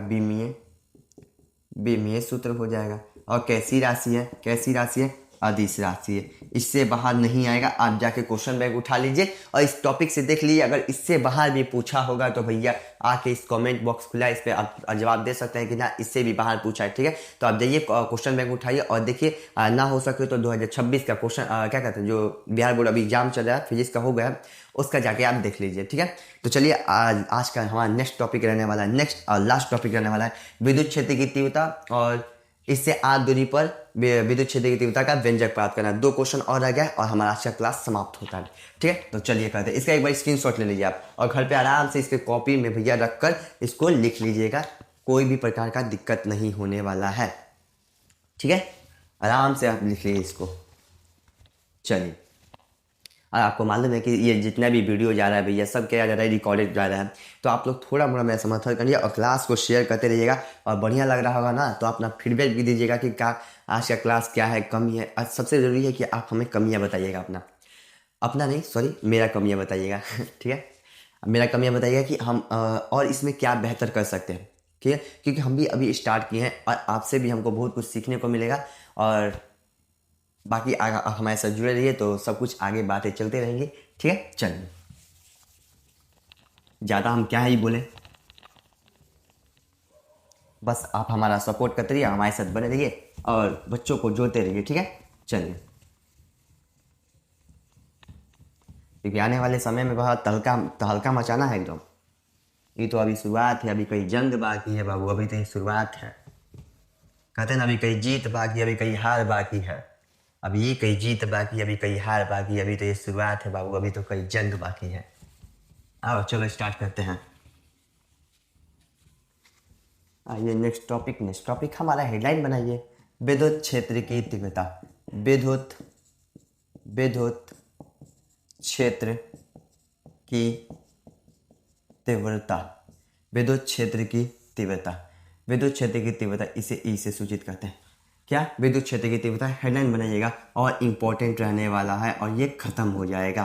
बीमीय सूत्र हो जाएगा। और कैसी राशि है? अदिश राशि है। इससे बाहर नहीं आएगा। आप जाके क्वेश्चन बैंक उठा लीजिए और इस टॉपिक से देख लीजिए। अगर इससे बाहर भी पूछा होगा तो भैया आके इस कमेंट बॉक्स खुला है, इस पर आप जवाब दे सकते हैं कि ना इससे भी बाहर पूछा है। ठीक है, तो आप जाइए क्वेश्चन बैंक उठाइए और देखिए। ना हो सके तो 2026 का क्वेश्चन क्या कहते हैं, जो बिहार बोर्ड अभी एग्जाम चल रहा है फिजिक्स का हो गया, उसका जाके आप देख लीजिए। ठीक है, तो चलिए आज का हमारा नेक्स्ट टॉपिक रहने वाला है, नेक्स्ट और लास्ट टॉपिक रहने वाला है विद्युत क्षेत्र की तीव्रता और इससे आध दूरी पर विद्युत क्षेत्र की तीव्रता का व्यंजक प्राप्त करना। 2 क्वेश्चन और रह गया और हमारा आज का क्लास समाप्त होता है। ठीक है, तो चलिए करते हैं। इसका एक बार स्क्रीनशॉट ले लीजिए आप और घर पे आराम से इसके कॉपी में भैया रखकर इसको लिख लीजिएगा। कोई भी प्रकार का दिक्कत नहीं होने वाला है। ठीक है, आराम से आप लिख लीजिए इसको। चलिए, और आपको मालूम है कि ये जितना भी वीडियो जा रहा है भैया सब क्या जा रहा है? रिकॉर्डेड जा रहा है। तो आप लोग थोड़ा मोड़ा मेरा समर्थन करिए और क्लास को शेयर करते रहिएगा। और बढ़िया लग रहा होगा ना तो अपना फीडबैक भी दीजिएगा कि क्या आज का क्लास क्या है, कमी है। और सबसे ज़रूरी है कि आप हमें कमियाँ बताइएगा। मेरा कमियाँ बताइएगा। ठीक है, मेरा कमियाँ बताइएगा कि हम और इसमें क्या बेहतर कर सकते हैं। ठीक है, क्योंकि हम भी अभी स्टार्ट किए हैं और आपसे भी हमको बहुत कुछ सीखने को मिलेगा। और बाकी हमारे साथ जुड़े रहिए तो सब कुछ आगे बातें चलते रहेंगी। ठीक है, चलिए, ज़्यादा हम क्या ही बोले, बस आप हमारा सपोर्ट करते रहिए, हमारे साथ बने रहिए और बच्चों को जोड़ते रहिए। ठीक है, चलिए, क्योंकि आने वाले समय में बहुत तहलका मचाना है एकदम। ये तो अभी शुरुआत है, अभी कई जंग बाकी है बाबू, अभी तो ये शुरुआत है। कहते हैं ना, अभी कई जीत बाकी, अभी कई हार बाकी है। अभी ये कई जीत बाकी, अभी कई हार बाकी, अभी तो ये शुरुआत है बाबू, अभी तो कई जंग बाकी है। आओ चलो स्टार्ट करते हैं। आइए नेक्स्ट टॉपिक हमारा हेडलाइन बनाइए, विद्युत क्षेत्र की तीव्रता। विद्युत क्षेत्र की तीव्रता। विद्युत क्षेत्र की तीव्रता इसे ई से सूचित करते हैं। क्या? विद्युत क्षेत्र की तीव्रता। हेडलाइन बनाइएगा और इम्पोर्टेंट रहने वाला है और ये खत्म हो जाएगा।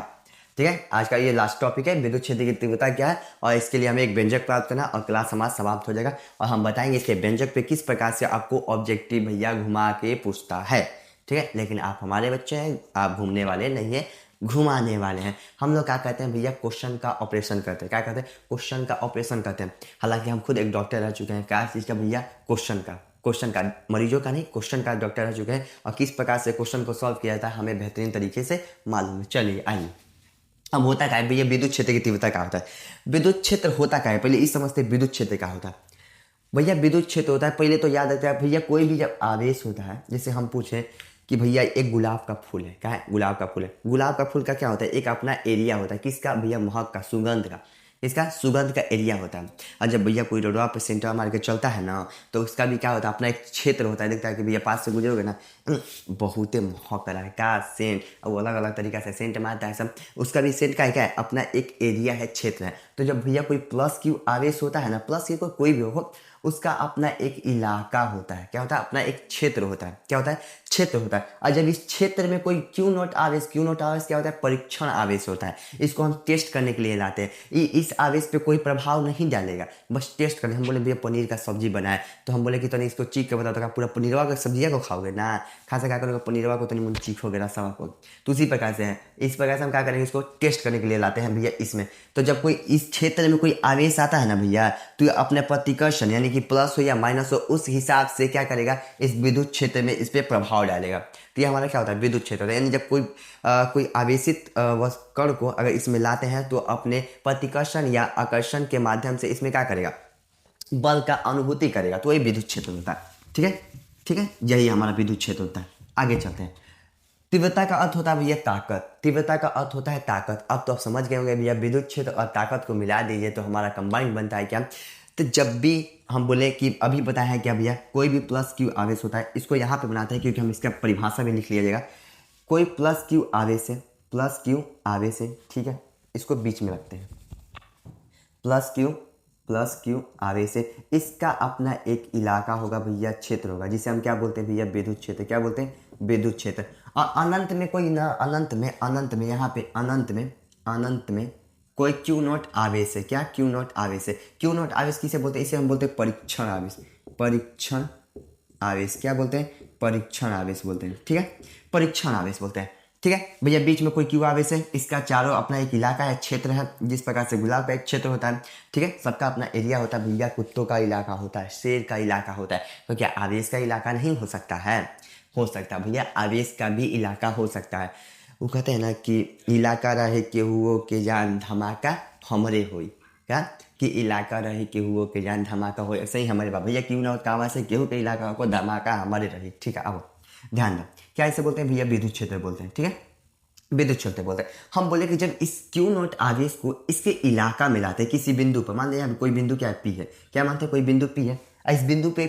ठीक है, आज का ये लास्ट टॉपिक है, विद्युत क्षेत्र की तीव्रता क्या है और इसके लिए हमें एक व्यंजक प्राप्त करना और क्लास हमारा समाप्त हो जाएगा। और हम बताएंगे इसके व्यंजक पे किस प्रकार से आपको ऑब्जेक्टिव भैया घुमा के पूछता है। ठीक है, लेकिन आप हमारे बच्चे हैं, आप घूमने वाले नहीं हैं, घुमाने वाले हैं। हम लोग क्या कहते हैं भैया? क्वेश्चन का ऑपरेशन करते हैं। क्या कहते हैं? क्वेश्चन का ऑपरेशन करते हैं। हालांकि हम खुद एक डॉक्टर रह चुके हैं। क्या चीज़ का भैया? क्वेश्चन का, मरीजों का नहीं, क्वेश्चन का डॉक्टर रह चुके हैं और किस प्रकार से क्वेश्चन को सॉल्व किया जाता है हमें बेहतरीन तरीके से मालूम है। चलिए आइए, अब होता क्या है भैया? विद्युत क्षेत्र की तीव्रता क्या होता है? विद्युत क्षेत्र होता क्या है? पहले इस समझते विद्युत क्षेत्र क्या होता है। भैया विद्युत क्षेत्र होता है, पहले तो याद रखते हैं भैया, कोई भी जब आवेश होता है, जैसे हम पूछें कि भैया एक गुलाब का फूल है, क्या है, गुलाब का फूल है। गुलाब का फूल का क्या होता है, एक अपना एरिया होता है, किसका भैया, महक का, सुगंध का, इसका सुगंध का एरिया होता है। और जब भैया कोई रोडवा पे सेंटर मार के चलता है ना, तो उसका भी क्या होता है, अपना एक क्षेत्र होता है। देखता है कि भैया पास से गुजरोगे ना, बहुत महक रहा है, क्या सेंट, और वो अलग अलग तरीका से सेंट मारता है सब, उसका भी सेंट का है, क्या है, अपना एक एरिया है, क्षेत्र है। तो जब भैया कोई प्लस क्यू आवेश होता है ना, प्लस क्यू कोई भी हो, उसका अपना एक इलाका होता है, क्या होता है, अपना एक क्षेत्र होता है, क्या होता है, क्षेत्र होता है। और जब इस क्षेत्र में कोई क्यू नॉट आवेश, क्यू नॉट आवेश क्या होता है, परीक्षण आवेश होता है, इसको हम टेस्ट करने के लिए लाते हैं। इस आवेश पे कोई प्रभाव नहीं डालेगा, बस टेस्ट करने। हम बोले भैया पनीर का सब्जी बनाए, तो हम बोले कि तो नहीं इसको चीख के बताओ, तो पूरा पनीरवा का सब्जिया को खाओगे ना, खासा क्या करोगे, पनीरवा को तो नहीं, मुझे चीखोगे ना सब को। तो उसी प्रकार से है, इस प्रकार से हम क्या करेंगे, इसको टेस्ट करने के लिए लाते हैं भैया इसमें। तो जब कोई इस क्षेत्र में कोई आवेश आता है ना भैया, तो अपने प्रतिकर्षण यानी कि प्लस हो या माइनस हो, उस हिसाब से क्या करेगा, इस विद्युत क्षेत्र में इस पर प्रभाव डालेगा। तो ये हमारा क्या होता है, विद्युत क्षेत्र होता है। यानी जब कोई आवेशित कण को अगर इसमें लाते हैं, तो अपने प्रतिकर्षण या आकर्षण के माध्यम से इसमें क्या करेगा, बल का अनुभूति करेगा, तो ये विद्युत क्षेत्र होता है। ठीक है, ठीक है, यही हमारा विद्युत क्षेत्र होता है। आगे चलते हैं। तीव्रता का अर्थ होता है भैया ताकत, तीव्रता का अर्थ होता है ताकत। अब तो आप समझ गए होंगे भैया, विद्युत क्षेत्र और ताकत को मिला दीजिए तो हमारा कंबाइंड बनता है क्या। तो जब भी हम बोले कि अभी बताया है क्या भैया, कोई भी प्लस क्यू आवेश होता है, इसको यहाँ पे बनाते हैं क्योंकि हम इसका परिभाषा भी लिख लिया जाएगा। कोई प्लस क्यू आवेश है, प्लस क्यू आवेश है, ठीक है, इसको बीच में रखते हैं, प्लस क्यू आवेश है, इसका अपना एक इलाका होगा भैया, क्षेत्र होगा, जिसे हम क्या बोलते हैं भैया, विद्युत क्षेत्र। क्या बोलते हैं, विद्युत क्षेत्र। और अनंत में कोई ना, अनंत में यहाँ पे अनंत में कोई क्यू नॉट आवेश है। क्या क्यू नॉट आवेश है, क्यू नॉट आवेश किसे बोलते हैं, इसे हम बोलते हैं परीक्षण आवेश, परीक्षण आवेश। क्या बोलते हैं, परीक्षण आवेश बोलते हैं, ठीक है, परीक्षण आवेश बोलते हैं। ठीक है भैया, बीच में कोई क्यू आवेश है, इसका चारों अपना एक इलाका है, क्षेत्र है, जिस प्रकार से गुलाब का एक क्षेत्र होता है, ठीक है, सबका अपना एरिया होता है भैया। कुत्तों का इलाका होता है, शेर का इलाका होता है, तो क्या आवेश का इलाका नहीं हो सकता है, हो सकता है भैया, आवेश का भी इलाका हो सकता है। वो कहते हैं ना कि इलाका रहे केहुओ के जान धमाका हमरे होई, क्या कि इलाका रहे केहुओ के जान धमाका हो, ऐसे ही हमारे बाबा भैया क्यों ना कावा से केहू के इलाका को धमाका हमारे रहे। ठीक है, अब ध्यान दो, क्या ऐसे बोलते हैं भैया, विद्युत क्षेत्र बोलते हैं, ठीक है, विद्युत क्षेत्र बोलते हैं। हम बोले कि जब इस क्यू नॉट आवेश को इसके इलाका में लाते हैं किसी बिंदु पर, मान लिया कोई बिंदु क्या है, पी है, क्या मानते हैं कोई बिंदु पी है, इस बिंदु पे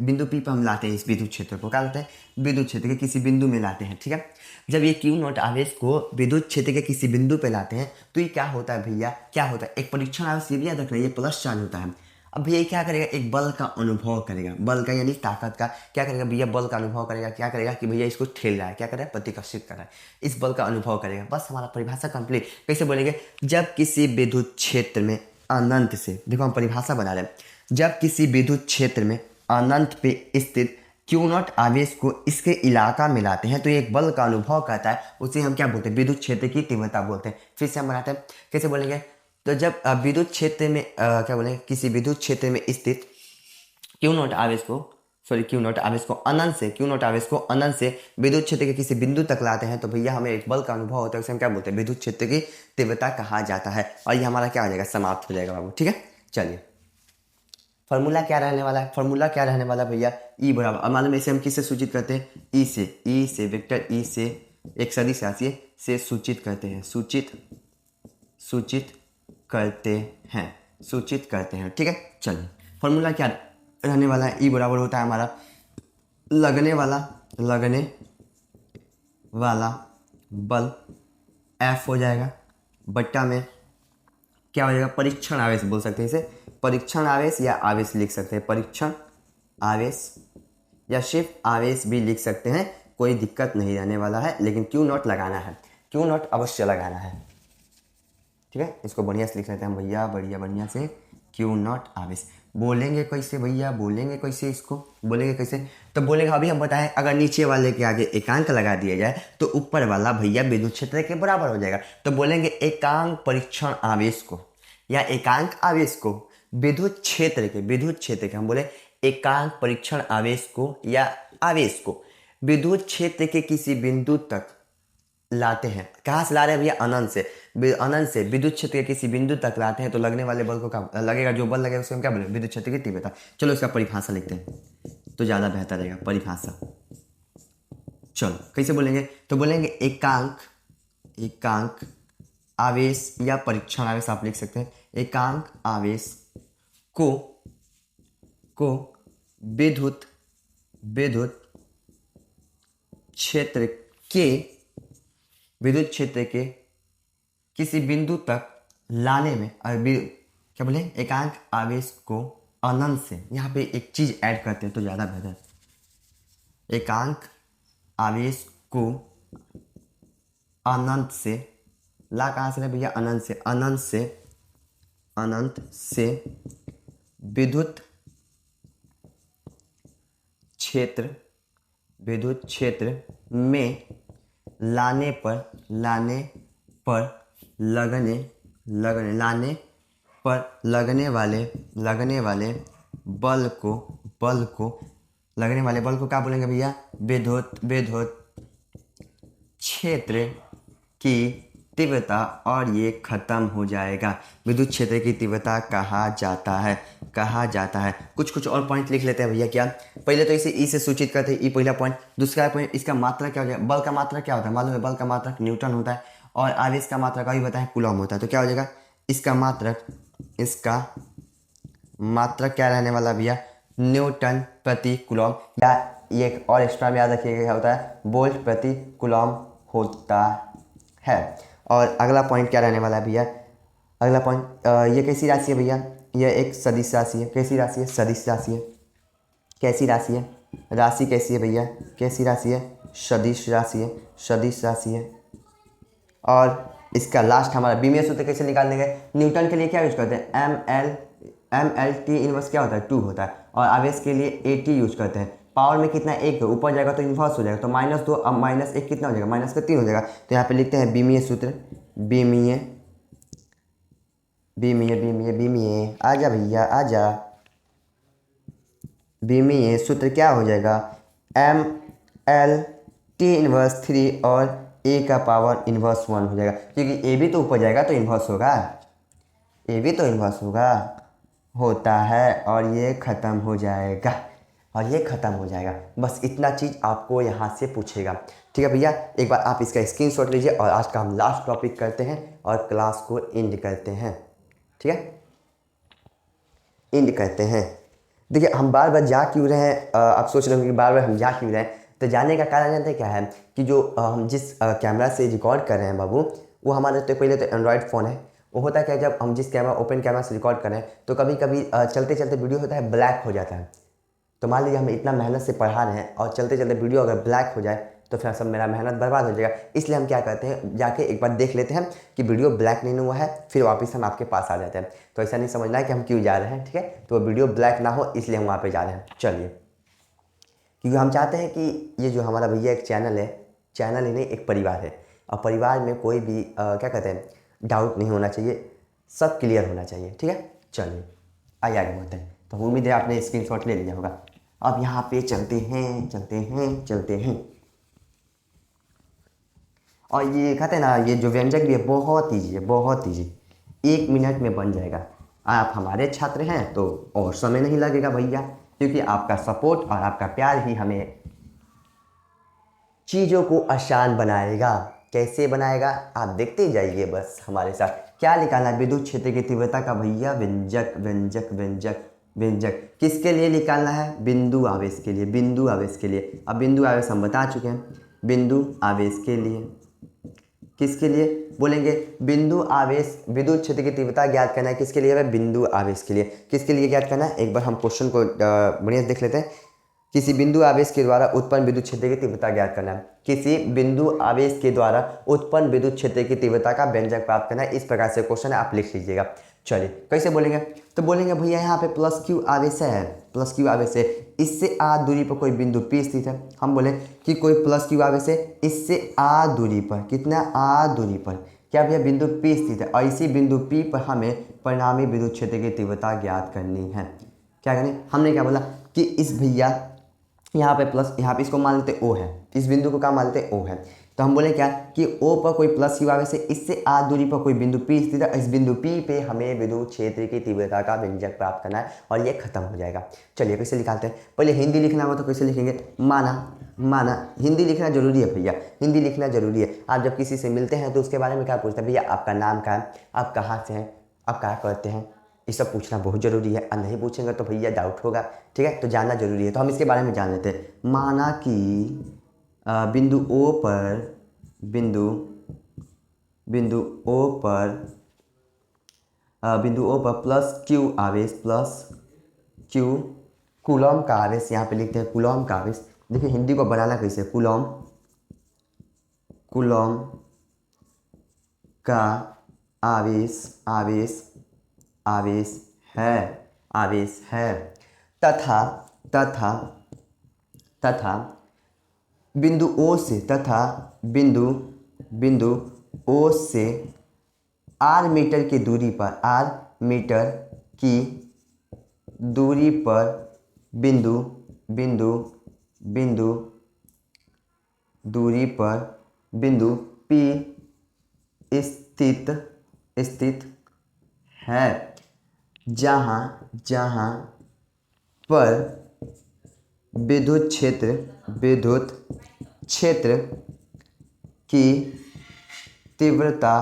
बिंदु पी पर हम लाते हैं इस विद्युत क्षेत्र को, क्या होता है, विद्युत क्षेत्र के किसी बिंदु में लाते हैं, ठीक है। जब ये क्यू नॉट आवेश को विद्युत क्षेत्र के किसी बिंदु पे लाते हैं, तो ये क्या होता है भैया, क्या होता है, एक परीक्षण आवेश, ये भी याद रखना, ये प्लस चार्ज होता है। अब भैया क्या करेगा, एक बल का अनुभव करेगा, बल का यानी ताकत का, क्या करेगा भैया, बल का अनुभव करेगा। क्या करेगा कि भैया इसको ठेल रहा है, क्या कर रहा है, प्रतिकर्षित कर रहा है, इस बल का अनुभव करेगा। बस हमारा परिभाषा कंप्लीट। कैसे बोलेंगे, जब किसी विद्युत क्षेत्र में अनंत से, देखो हम परिभाषा बना रहे हैं, जब किसी विद्युत क्षेत्र में अनंत पे स्थित क्यू नॉट आवेश को इसके इलाका में लाते हैं, तो ये एक बल का अनुभव करता है, उसे हम क्या बोलते हैं, विद्युत क्षेत्र की तीव्रता बोलते हैं। फिर से हम बनाते हैं, कैसे बोलेंगे, तो जब विद्युत क्षेत्र में क्या बोलेंगे, किसी विद्युत क्षेत्र में स्थित क्यू नॉट आवेश को, क्यू नॉट आवेश को अनंत से, क्यू नॉट आवेश को अनंत से विद्युत क्षेत्र के किसी बिंदु तक लाते हैं, तो भैया हमें एक बल का अनुभव होता है, उसे हम क्या बोलते हैं, विद्युत क्षेत्र की तीव्रता कहा जाता है। और ये हमारा क्या हो जाएगा, समाप्त हो जाएगा बाबू, ठीक है। चलिए, फॉर्मूला क्या रहने वाला है, फॉर्मूला क्या रहने वाला भैया, ई बराबर, अब मालूम इसे हम किससे सूचित करते हैं, ई से वेक्टर ई से एक सदिश राशि से सूचित करते हैं, सूचित करते हैं, ठीक है। चलिए, फॉर्मूला क्या रहने वाला है, ई बराबर होता है हमारा लगने वाला बल एफ हो जाएगा, बट्टा में क्या हो जाएगा, परीक्षण आवेश बोल सकते हैं इसे, परीक्षण आवेश या आवेश लिख सकते हैं, परीक्षण आवेश या सिर्फ आवेश भी लिख सकते हैं, कोई दिक्कत नहीं रहने वाला है। लेकिन क्यू नॉट लगाना है, क्यू नॉट अवश्य लगाना है, ठीक है। इसको बढ़िया से लिख लेते हैं हम भैया, बढ़िया से, क्यू नॉट आवेश। बोलेंगे कैसे भैया, बोलेंगे कैसे, इसको बोलेंगे कैसे, तो बोलेंगे अभी हम बताएं, अगर नीचे वाले के आगे एकांक लगा दिया जाए तो ऊपर वाला भैया विद्युत क्षेत्र के बराबर हो जाएगा। तो बोलेंगे एकांक परीक्षण आवेश को या एकांक आवेश को विद्युत क्षेत्र के हम बोले एकांक परीक्षण आवेश को या आवेश को विद्युत क्षेत्र के किसी बिंदु तक लाते हैं, कहाँ से ला रहे हैं भैया, अनंत से। अनंत से विद्युत क्षेत्र के किसी बिंदु तक लाते हैं तो लगने वाले बल को क्या लगेगा, जो बल लगेगा उसको हम क्या बोले, विद्युत क्षेत्र की तीव्रता। चलो इसका परिभाषा लिखते हैं तो ज़्यादा बेहतर रहेगा। परिभाषा चलो कैसे बोलेंगे, तो बोलेंगे एकांक आवेश या परीक्षण आवेश आप लिख सकते हैं। एकांक आवेश को विद्युत क्षेत्र के किसी बिंदु तक लाने में, और क्या बोले, एकांक आवेश को अनंत से, यहाँ पे एक चीज ऐड करते हैं तो ज़्यादा बेहतर। एकांक आवेश को अनंत से, ला कहाँ से भैया, अनंत से, अनंत से विद्युत क्षेत्र में लाने पर लगने वाले बल को क्या बोलेंगे भैया, विद्युत क्षेत्र की तीव्रता, और ये खत्म हो जाएगा। विद्युत क्षेत्र की तीव्रता कहा जाता है। कुछ और पॉइंट लिख लेते हैं भैया। क्या, पहले तो इसे ई से सूचित करते हैं, ई पहला पॉइंट। दूसरा पॉइंट, इसका मात्रा क्या हो जाएगा, बल का मात्रा क्या होता है, मालूम है, बल का मात्रक न्यूटन होता है, और आवेश का मात्रा का भी बताएं, कूलॉम होता है। तो क्या हो जाएगा, इसका मात्रक क्या रहने वाला भैया, न्यूटन प्रति कूलॉम, या एक और एक्स्ट्रा में याद रखिएगा क्या होता है, वोल्ट प्रति कूलॉम होता है। और अगला पॉइंट क्या रहने वाला है भैया, अगला पॉइंट, ये कैसी राशि है भैया, यह एक सदिश राशि है। कैसी राशि है, सदिश राशि है। कैसी राशि है, राशि कैसी है भैया, कैसी राशि है, सदिश राशि है। और इसका लास्ट हमारा बीमीय सूत्र कैसे निकालने गए, न्यूटन के लिए क्या यूज करते हैं, एम एल टी इनवर्स क्या होता है, 2 होता है, और आवेश के लिए AT यूज करते हैं। पावर में कितना, 1 है, ऊपर जाएगा तो इन्वर्स हो जाएगा, तो -2 अब -1 कितना हो जाएगा, -3 हो जाएगा। तो यहाँ पे लिखते हैं बीमीय सूत्र, बीमीय, आजा भैया आजा, बीमीय सूत्र क्या हो जाएगा, ML T इनवर्स 3 और A का पावर इनवर्स 1 हो जाएगा, क्योंकि A भी तो ऊपर जाएगा तो इन्वर्स होगा, होता है, और ये ख़त्म हो जाएगा। बस इतना चीज़ आपको यहाँ से पूछेगा। ठीक है भैया, एक बार आप इसका स्क्रीनशॉट लीजिए, और आज का हम लास्ट टॉपिक करते हैं और क्लास को एंड करते हैं। ठीक है, एंड करते हैं। देखिए, हम बार बार जा क्यों रहे हैं, आप सोच रहे हो कि बार बार हम जा क्यों रहे हैं, तो जाने का कारण जानते हैं क्या है, कि जो हम जिस कैमरा से रिकॉर्ड कर रहे हैं बाबू, वो हमारे तो पहले तो एंड्रॉयड फ़ोन है। वो होता क्या, जब हम जिस ओपन कैमरा से रिकॉर्ड कर रहे हैं तो कभी कभी चलते चलते वीडियो होता है ब्लैक हो जाता है। तो मान लीजिए हम इतना मेहनत से पढ़ा रहे हैं और चलते चलते वीडियो अगर ब्लैक हो जाए तो फिर सब मेरा मेहनत बर्बाद हो जाएगा। इसलिए हम क्या करते हैं, जाके एक बार देख लेते हैं कि वीडियो ब्लैक नहीं हुआ है, फिर वापस हम आपके पास आ जाते हैं। तो ऐसा नहीं समझना है कि हम क्यों जा रहे हैं, ठीक है, तो वीडियो ब्लैक ना हो इसलिए हम वहाँ पे जा रहे हैं। चलिए, क्योंकि हम चाहते हैं कि ये जो हमारा भैया एक चैनल ही नहीं, एक परिवार है, और परिवार में कोई भी क्या कहते हैं, डाउट नहीं होना चाहिए, सब क्लियर होना चाहिए। ठीक है, चलिए आगे बढ़ते हैं। तो उम्मीद है आपने स्क्रीनशॉट ले लिया होगा। अब यहाँ पे चलते हैं। और ये कहते हैं ना, ये जो व्यंजक भी है बहुत ईजी, 1 मिनट में बन जाएगा। आप हमारे छात्र हैं तो और समय नहीं लगेगा भैया, क्योंकि आपका सपोर्ट और आपका प्यार ही हमें चीज़ों को आसान बनाएगा। कैसे बनाएगा, आप देखते जाइए बस हमारे साथ। क्या निकालना है, विद्युत क्षेत्र की तीव्रता का भैया व्यंजक किसके लिए निकालना है, बिंदु आवेश के लिए। अब बिंदु आवेश हम बता चुके हैं, बिंदु आवेश के लिए, किसके लिए बोलेंगे, बिंदु आवेश, विद्युत क्षेत्र की तीव्रता ज्ञात करना है, किसके लिए है, बिंदु आवेश के लिए। किसके लिए ज्ञात करना है, एक बार हम क्वेश्चन को बढ़िया देख लेते हैं। किसी बिंदु आवेश के द्वारा उत्पन्न विद्युत क्षेत्र की तीव्रता ज्ञात करना है, किसी बिंदु आवेश के द्वारा उत्पन्न विद्युत क्षेत्र की तीव्रता का व्यंजक प्राप्त करना है। इस प्रकार से क्वेश्चन है, आप लिख लीजिएगा। चलिए कैसे बोलेंगे, तो बोलेंगे भैया यहाँ पे +Q आवेश है, इससे आ दूरी पर कोई बिंदु P स्थित है। हम बोले कि कोई +Q आवेश है, इससे आ दूरी पर, कितना आ दूरी पर क्या भैया बिंदु P स्थित है, और इसी बिंदु P पर हमें परिणामी विद्युत क्षेत्र की तीव्रता ज्ञात करनी है। क्या करनी, हमने क्या बोला कि इस भैया यहाँ पे प्लस, यहाँ पे इसको मान लेते O है, इस बिंदु को क्या मान लेते O है, तो हम बोले क्या कि O पर कोई प्लस क्यू आवेश है, इससे r दूरी पर कोई बिंदु P स्थित है, इस बिंदु P पे हमें विद्युत क्षेत्र की तीव्रता का व्यंजक प्राप्त करना है और ये खत्म हो जाएगा। चलिए कैसे निकालते हैं, पहले हिंदी लिखना हो तो कैसे लिखेंगे, माना हिंदी लिखना जरूरी है भैया, हिंदी लिखना जरूरी है। आप जब किसी से मिलते हैं तो उसके बारे में क्या पूछते हैं, भैया आपका नाम क्या है, आप कहाँ से हैं, आप क्या करते हैं, ये सब पूछना बहुत ज़रूरी है। और नहीं पूछेंगे तो भैया डाउट होगा, ठीक है, तो जानना जरूरी है। तो हम इसके बारे में जान लेते हैं। माना कि बिंदु O पर बिंदु O पर प्लस क्यू आवेश, प्लस क्यू कूलॉम का आवेश, यहाँ पे लिखते हैं कूलॉम का आवेश। देखिए हिंदी को बनाना कैसे, कूलॉम का आवेश है तथा बिंदु O से बिंदु O से r मीटर की दूरी पर बिंदु P स्थित है, जहाँ पर विद्युत क्षेत्र की तीव्रता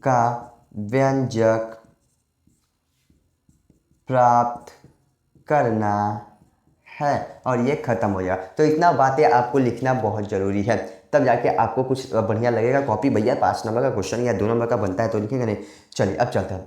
का व्यंजक प्राप्त करना है और ये खत्म हो जाएगा। तो इतना बातें आपको लिखना बहुत ज़रूरी है, तब जाके आपको कुछ बढ़िया लगेगा। कॉपी भैया 5 नंबर का क्वेश्चन या 2 नंबर का बनता है तो लिखेंगे नहीं। चलिए अब चलते हैं।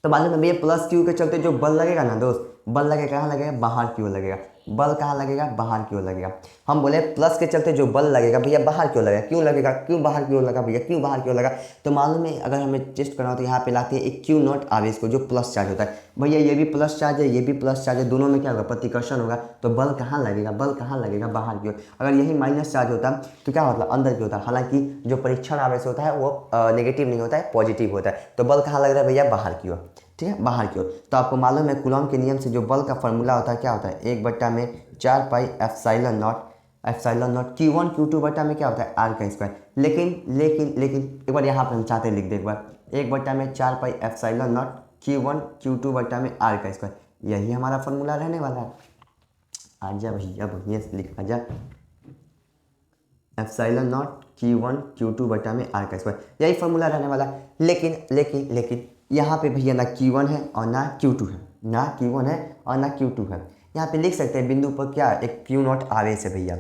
तो मालूम है भैया प्लस क्यू के चलते जो बल लगेगा ना दोस्त, बल लगेगा कहाँ लगेगा, बाहर की ओर लगेगा। बल कहाँ लगेगा, बाहर की ओर लगेगा। हम बोले प्लस के चलते जो बल लगेगा भैया बाहर की ओर लगेगा। क्यों लगेगा, क्यों बाहर की ओर लगा भैया, क्यों बाहर की ओर लगा, तो मालूम है अगर हमें टेस्ट करना हो तो यहाँ पे लाते हैं एक क्यू नॉट आवेश को, जो प्लस चार्ज होता है। भैया ये भी प्लस चार्ज है, ये भी प्लस चार्ज है, दोनों में क्या होगा, प्रतिकर्षण होगा। तो बल कहाँ लगेगा, बल कहाँ लगेगा, बाहर की ओर। अगर यही माइनस चार्ज होता तो क्या होता, अंदर की होता। हालांकि जो परीक्षण आवेश होता है वो नेगेटिव नहीं होता है, पॉजिटिव होता है। तो बल कहाँ लग रहा है भैया, बाहर की ओर, ठीक है, बाहर की ओर। तो आपको मालूम है कूलॉम के नियम से जो बल का फॉर्मूला होता है क्या होता है, 1/4 pi epsilon not Q1 Q2 बटा में क्या होता है, R का स्क्वायर। लेकिन एक बार यहाँ पर हम चाहते हैं लिख दे एक बार, 1/4 pi epsilon not Q1 Q2 बटा में R का स्क्वायर। यही हमारा फॉर्मूला रहने वाला है। आजा भैया बढ़िया से लिख, आजा, एप्सिलॉन नॉट Q1 Q2 बटा में R का स्क्वायर, यही फॉर्मूला रहने वाला। लेकिन यहाँ पे भैया ना Q1 है और ना Q2 है, ना Q2 है। यहाँ पे लिख सकते हैं बिंदु पर क्या, एक Q नॉट आवेश है भैया,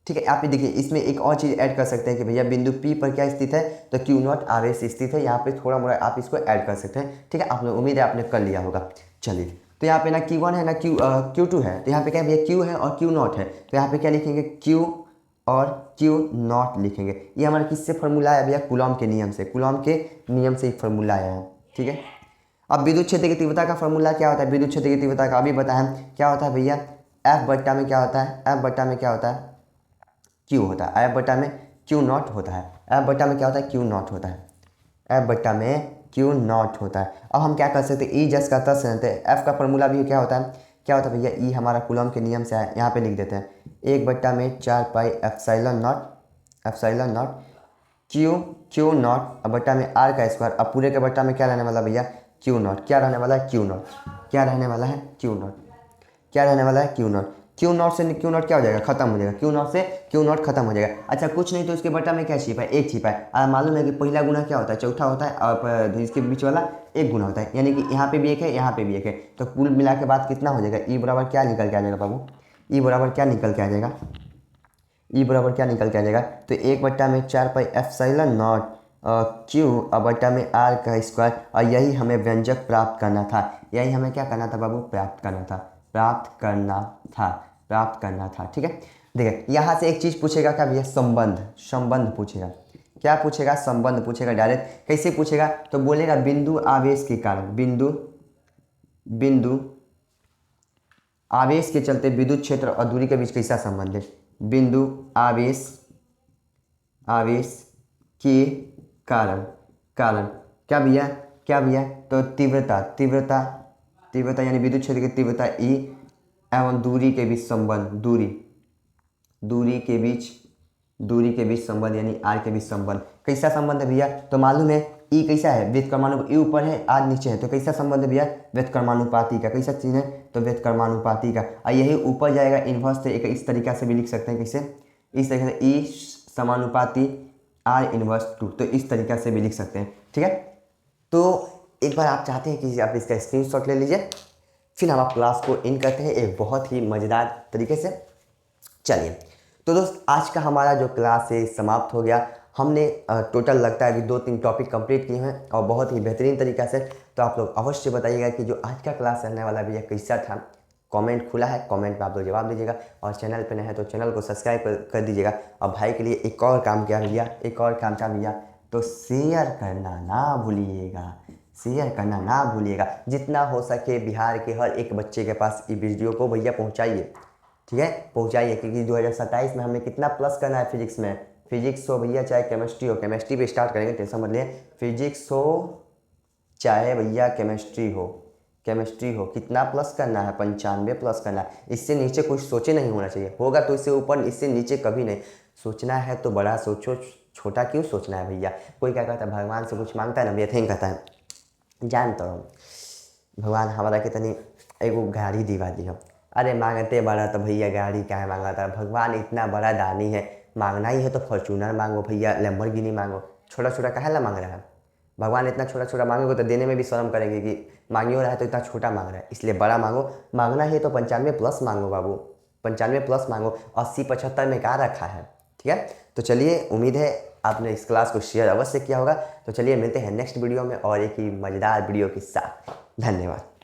ठीक है। आप देखिए इसमें एक और चीज़ ऐड कर सकते हैं कि भैया बिंदु P पर क्या स्थित है, तो Q नॉट आवेश स्थित है। यहाँ पे थोड़ा मोड़ा आप इसको ऐड कर सकते हैं, ठीक है। आपने उम्मीद है आपने कर लिया होगा। चलिए तो यहाँ पे ना Q1 है ना Q2 है, तो यहाँ पे क्या भैया Q है और Q नॉट है, तो यहाँ पे क्या लिखेंगे, Q और Q नॉट लिखेंगे। ये हमारा किससे फॉर्मूला आया भैया, कूलॉम के नियम से, कूलॉम के नियम से एक फॉर्मूला आया है, ठीक है। अब विद्युत क्षेत्र की तीव्रता का फॉर्मूला क्या होता है, विद्युत क्षेत्र की तीव्रता का अभी बताया क्या होता है भैया, F बट्टा में क्या होता है, F बट्टा में क्या होता है, Q होता है, F बट्टा में Q नॉट होता है, F बट्टा में क्या होता है, Q नॉट होता है, F बट्टा में Q नॉट होता है। अब हम क्या कर सकते हैं, E जस का तस रहते हैं। F का फॉर्मूला भी क्या होता है भैया, E हमारा कूलॉम के नियम से है, यहाँ पे लिख देते हैं 1/4 pi epsilon not Q not बट्टा में R का स्क्वायर। अब पूरे के बट्टा में क्या रहने वाला भैया, Q नॉट, क्या रहने वाला है, Q नॉट, क्या रहने वाला है, Q नॉट, क्या रहने वाला है, Q नॉट। Q नॉट से Q नॉट क्या हो जाएगा, खत्म हो जाएगा, Q नॉट से Q नॉट खत्म हो जाएगा। अच्छा कुछ नहीं तो इसके बट्टा में क्या छिपा है, एक छिपा है। और मालूम है कि पहला गुना क्या होता है, चौथा होता है, और इसके बीच वाला एक गुना होता है, यानी कि यहाँ पे भी एक है, यहाँ पे भी एक है। तो कुल मिला के बाद कितना हो जाएगा, E बराबर क्या निकल के आ जाएगा बाबू, E बराबर क्या निकल के आ जाएगा, E बराबर क्या निकल के आ जाएगा, तो 1/4 पाई एप्सिलॉन नॉट Q और बट्टा में R का स्क्वायर। और यही हमें व्यंजक प्राप्त करना था, यही हमें क्या करना था बाबू, प्राप्त करना था, ठीक है। देखिए यहाँ से एक चीज़ पूछेगा क्या भैया, संबंध पूछेगा। क्या पूछेगा, संबंध पूछेगा। डायरेक्ट कैसे पूछेगा, तो बोलेगा बिंदु आवेश के कारण, बिंदु आवेश के चलते विद्युत क्षेत्र और दूरी के बीच कैसा संबंध है, बिंदु आवेश के कारण क्या भैया, तो तीव्रता यानी विद्युत क्षेत्र की तीव्रता E एवं दूरी के बीच संबंध, दूरी के बीच दूरी के बीच संबंध यानी आर के बीच संबंध। कैसा संबंध है भैया? तो मालूम है ई कैसा है, व्युत्क्रमानुपाती, ई ऊपर है आर नीचे है, तो कैसा संबंध है भैया? व्युत्क्रमानुपाती का। कैसा चीज है? तो व्युत्क्रमानुपाती का। और यही ऊपर जाएगा इन्वर्स, तो एक इस तरीका से भी लिख सकते हैं। कैसे? इस तरीके से ई समानुपाती आर इनवर्स टू, तो इस तरीका से भी लिख सकते हैं। ठीक है, तो एक बार आप चाहते हैं कि आप इसका स्क्रीनशॉट ले लीजिए, फिर हम आप क्लास को इन करते हैं एक बहुत ही मज़ेदार तरीके से। चलिए तो दोस्त, आज का हमारा जो क्लास है समाप्त हो गया। हमने टोटल लगता है कि 2-3 टॉपिक कंप्लीट किए हैं और बहुत ही बेहतरीन तरीक़ा से। तो आप लोग अवश्य बताइएगा कि जो आज का क्लास रहने वाला भैया कैसा था। कमेंट खुला है, कमेंट में आप लोग जवाब दीजिएगा, और चैनल पे नए हैं तो चैनल को सब्सक्राइब कर दीजिएगा। और भाई के लिए एक और काम किया भैया, एक और काम था भैया, तो शेयर करना ना भूलिएगा, शेयर करना ना भूलिएगा। जितना हो सके बिहार के हर एक बच्चे के पास ये वीडियो को भैया पहुंचाइए। ठीक है, पहुंचाइए, क्योंकि 2027 में हमें कितना प्लस करना है फिजिक्स में। फिजिक्स हो भैया चाहे केमिस्ट्री हो, केमिस्ट्री पे स्टार्ट करेंगे, टेंशन मत लिए। फिजिक्स हो चाहे भैया केमिस्ट्री हो, कितना प्लस करना है? 95 प्लस करना है। इससे नीचे कुछ सोचे नहीं होना चाहिए, होगा तो इससे ऊपर, इससे नीचे कभी नहीं सोचना है। तो बड़ा सोचो, छोटा क्यों सोचना है भैया? कोई क्या कहता है, भगवान से कुछ मांगता है ना भैया, थिंक कहता है, जानता हूँ भगवान हमारा कितनी एगो गाड़ी दिवा दी हम। अरे मांगते बड़ा तो भैया गाड़ी क्या है मांगा था? भगवान इतना बड़ा दानी है, मांगना ही है तो फॉर्चूनर मांगो भैया, लैम्बोर्गिनी मांगो। छोटा छोटा काहे ला मांग रहा है? भगवान इतना छोटा छोटा मांगोगे तो देने में भी शर्म करेंगे कि मांग हो रहा है तो इतना छोटा मांग रहा है, इसलिए बड़ा मांगो। मांगना ही है तो 95 प्लस मांगो बाबू, 95 प्लस मांगो। 80-75 में क्या रखा है? ठीक है, तो चलिए, उम्मीद है आपने इस क्लास को शेयर अवश्य किया होगा। तो चलिए मिलते हैं नेक्स्ट वीडियो में और एक ही मज़ेदार वीडियो के साथ। धन्यवाद।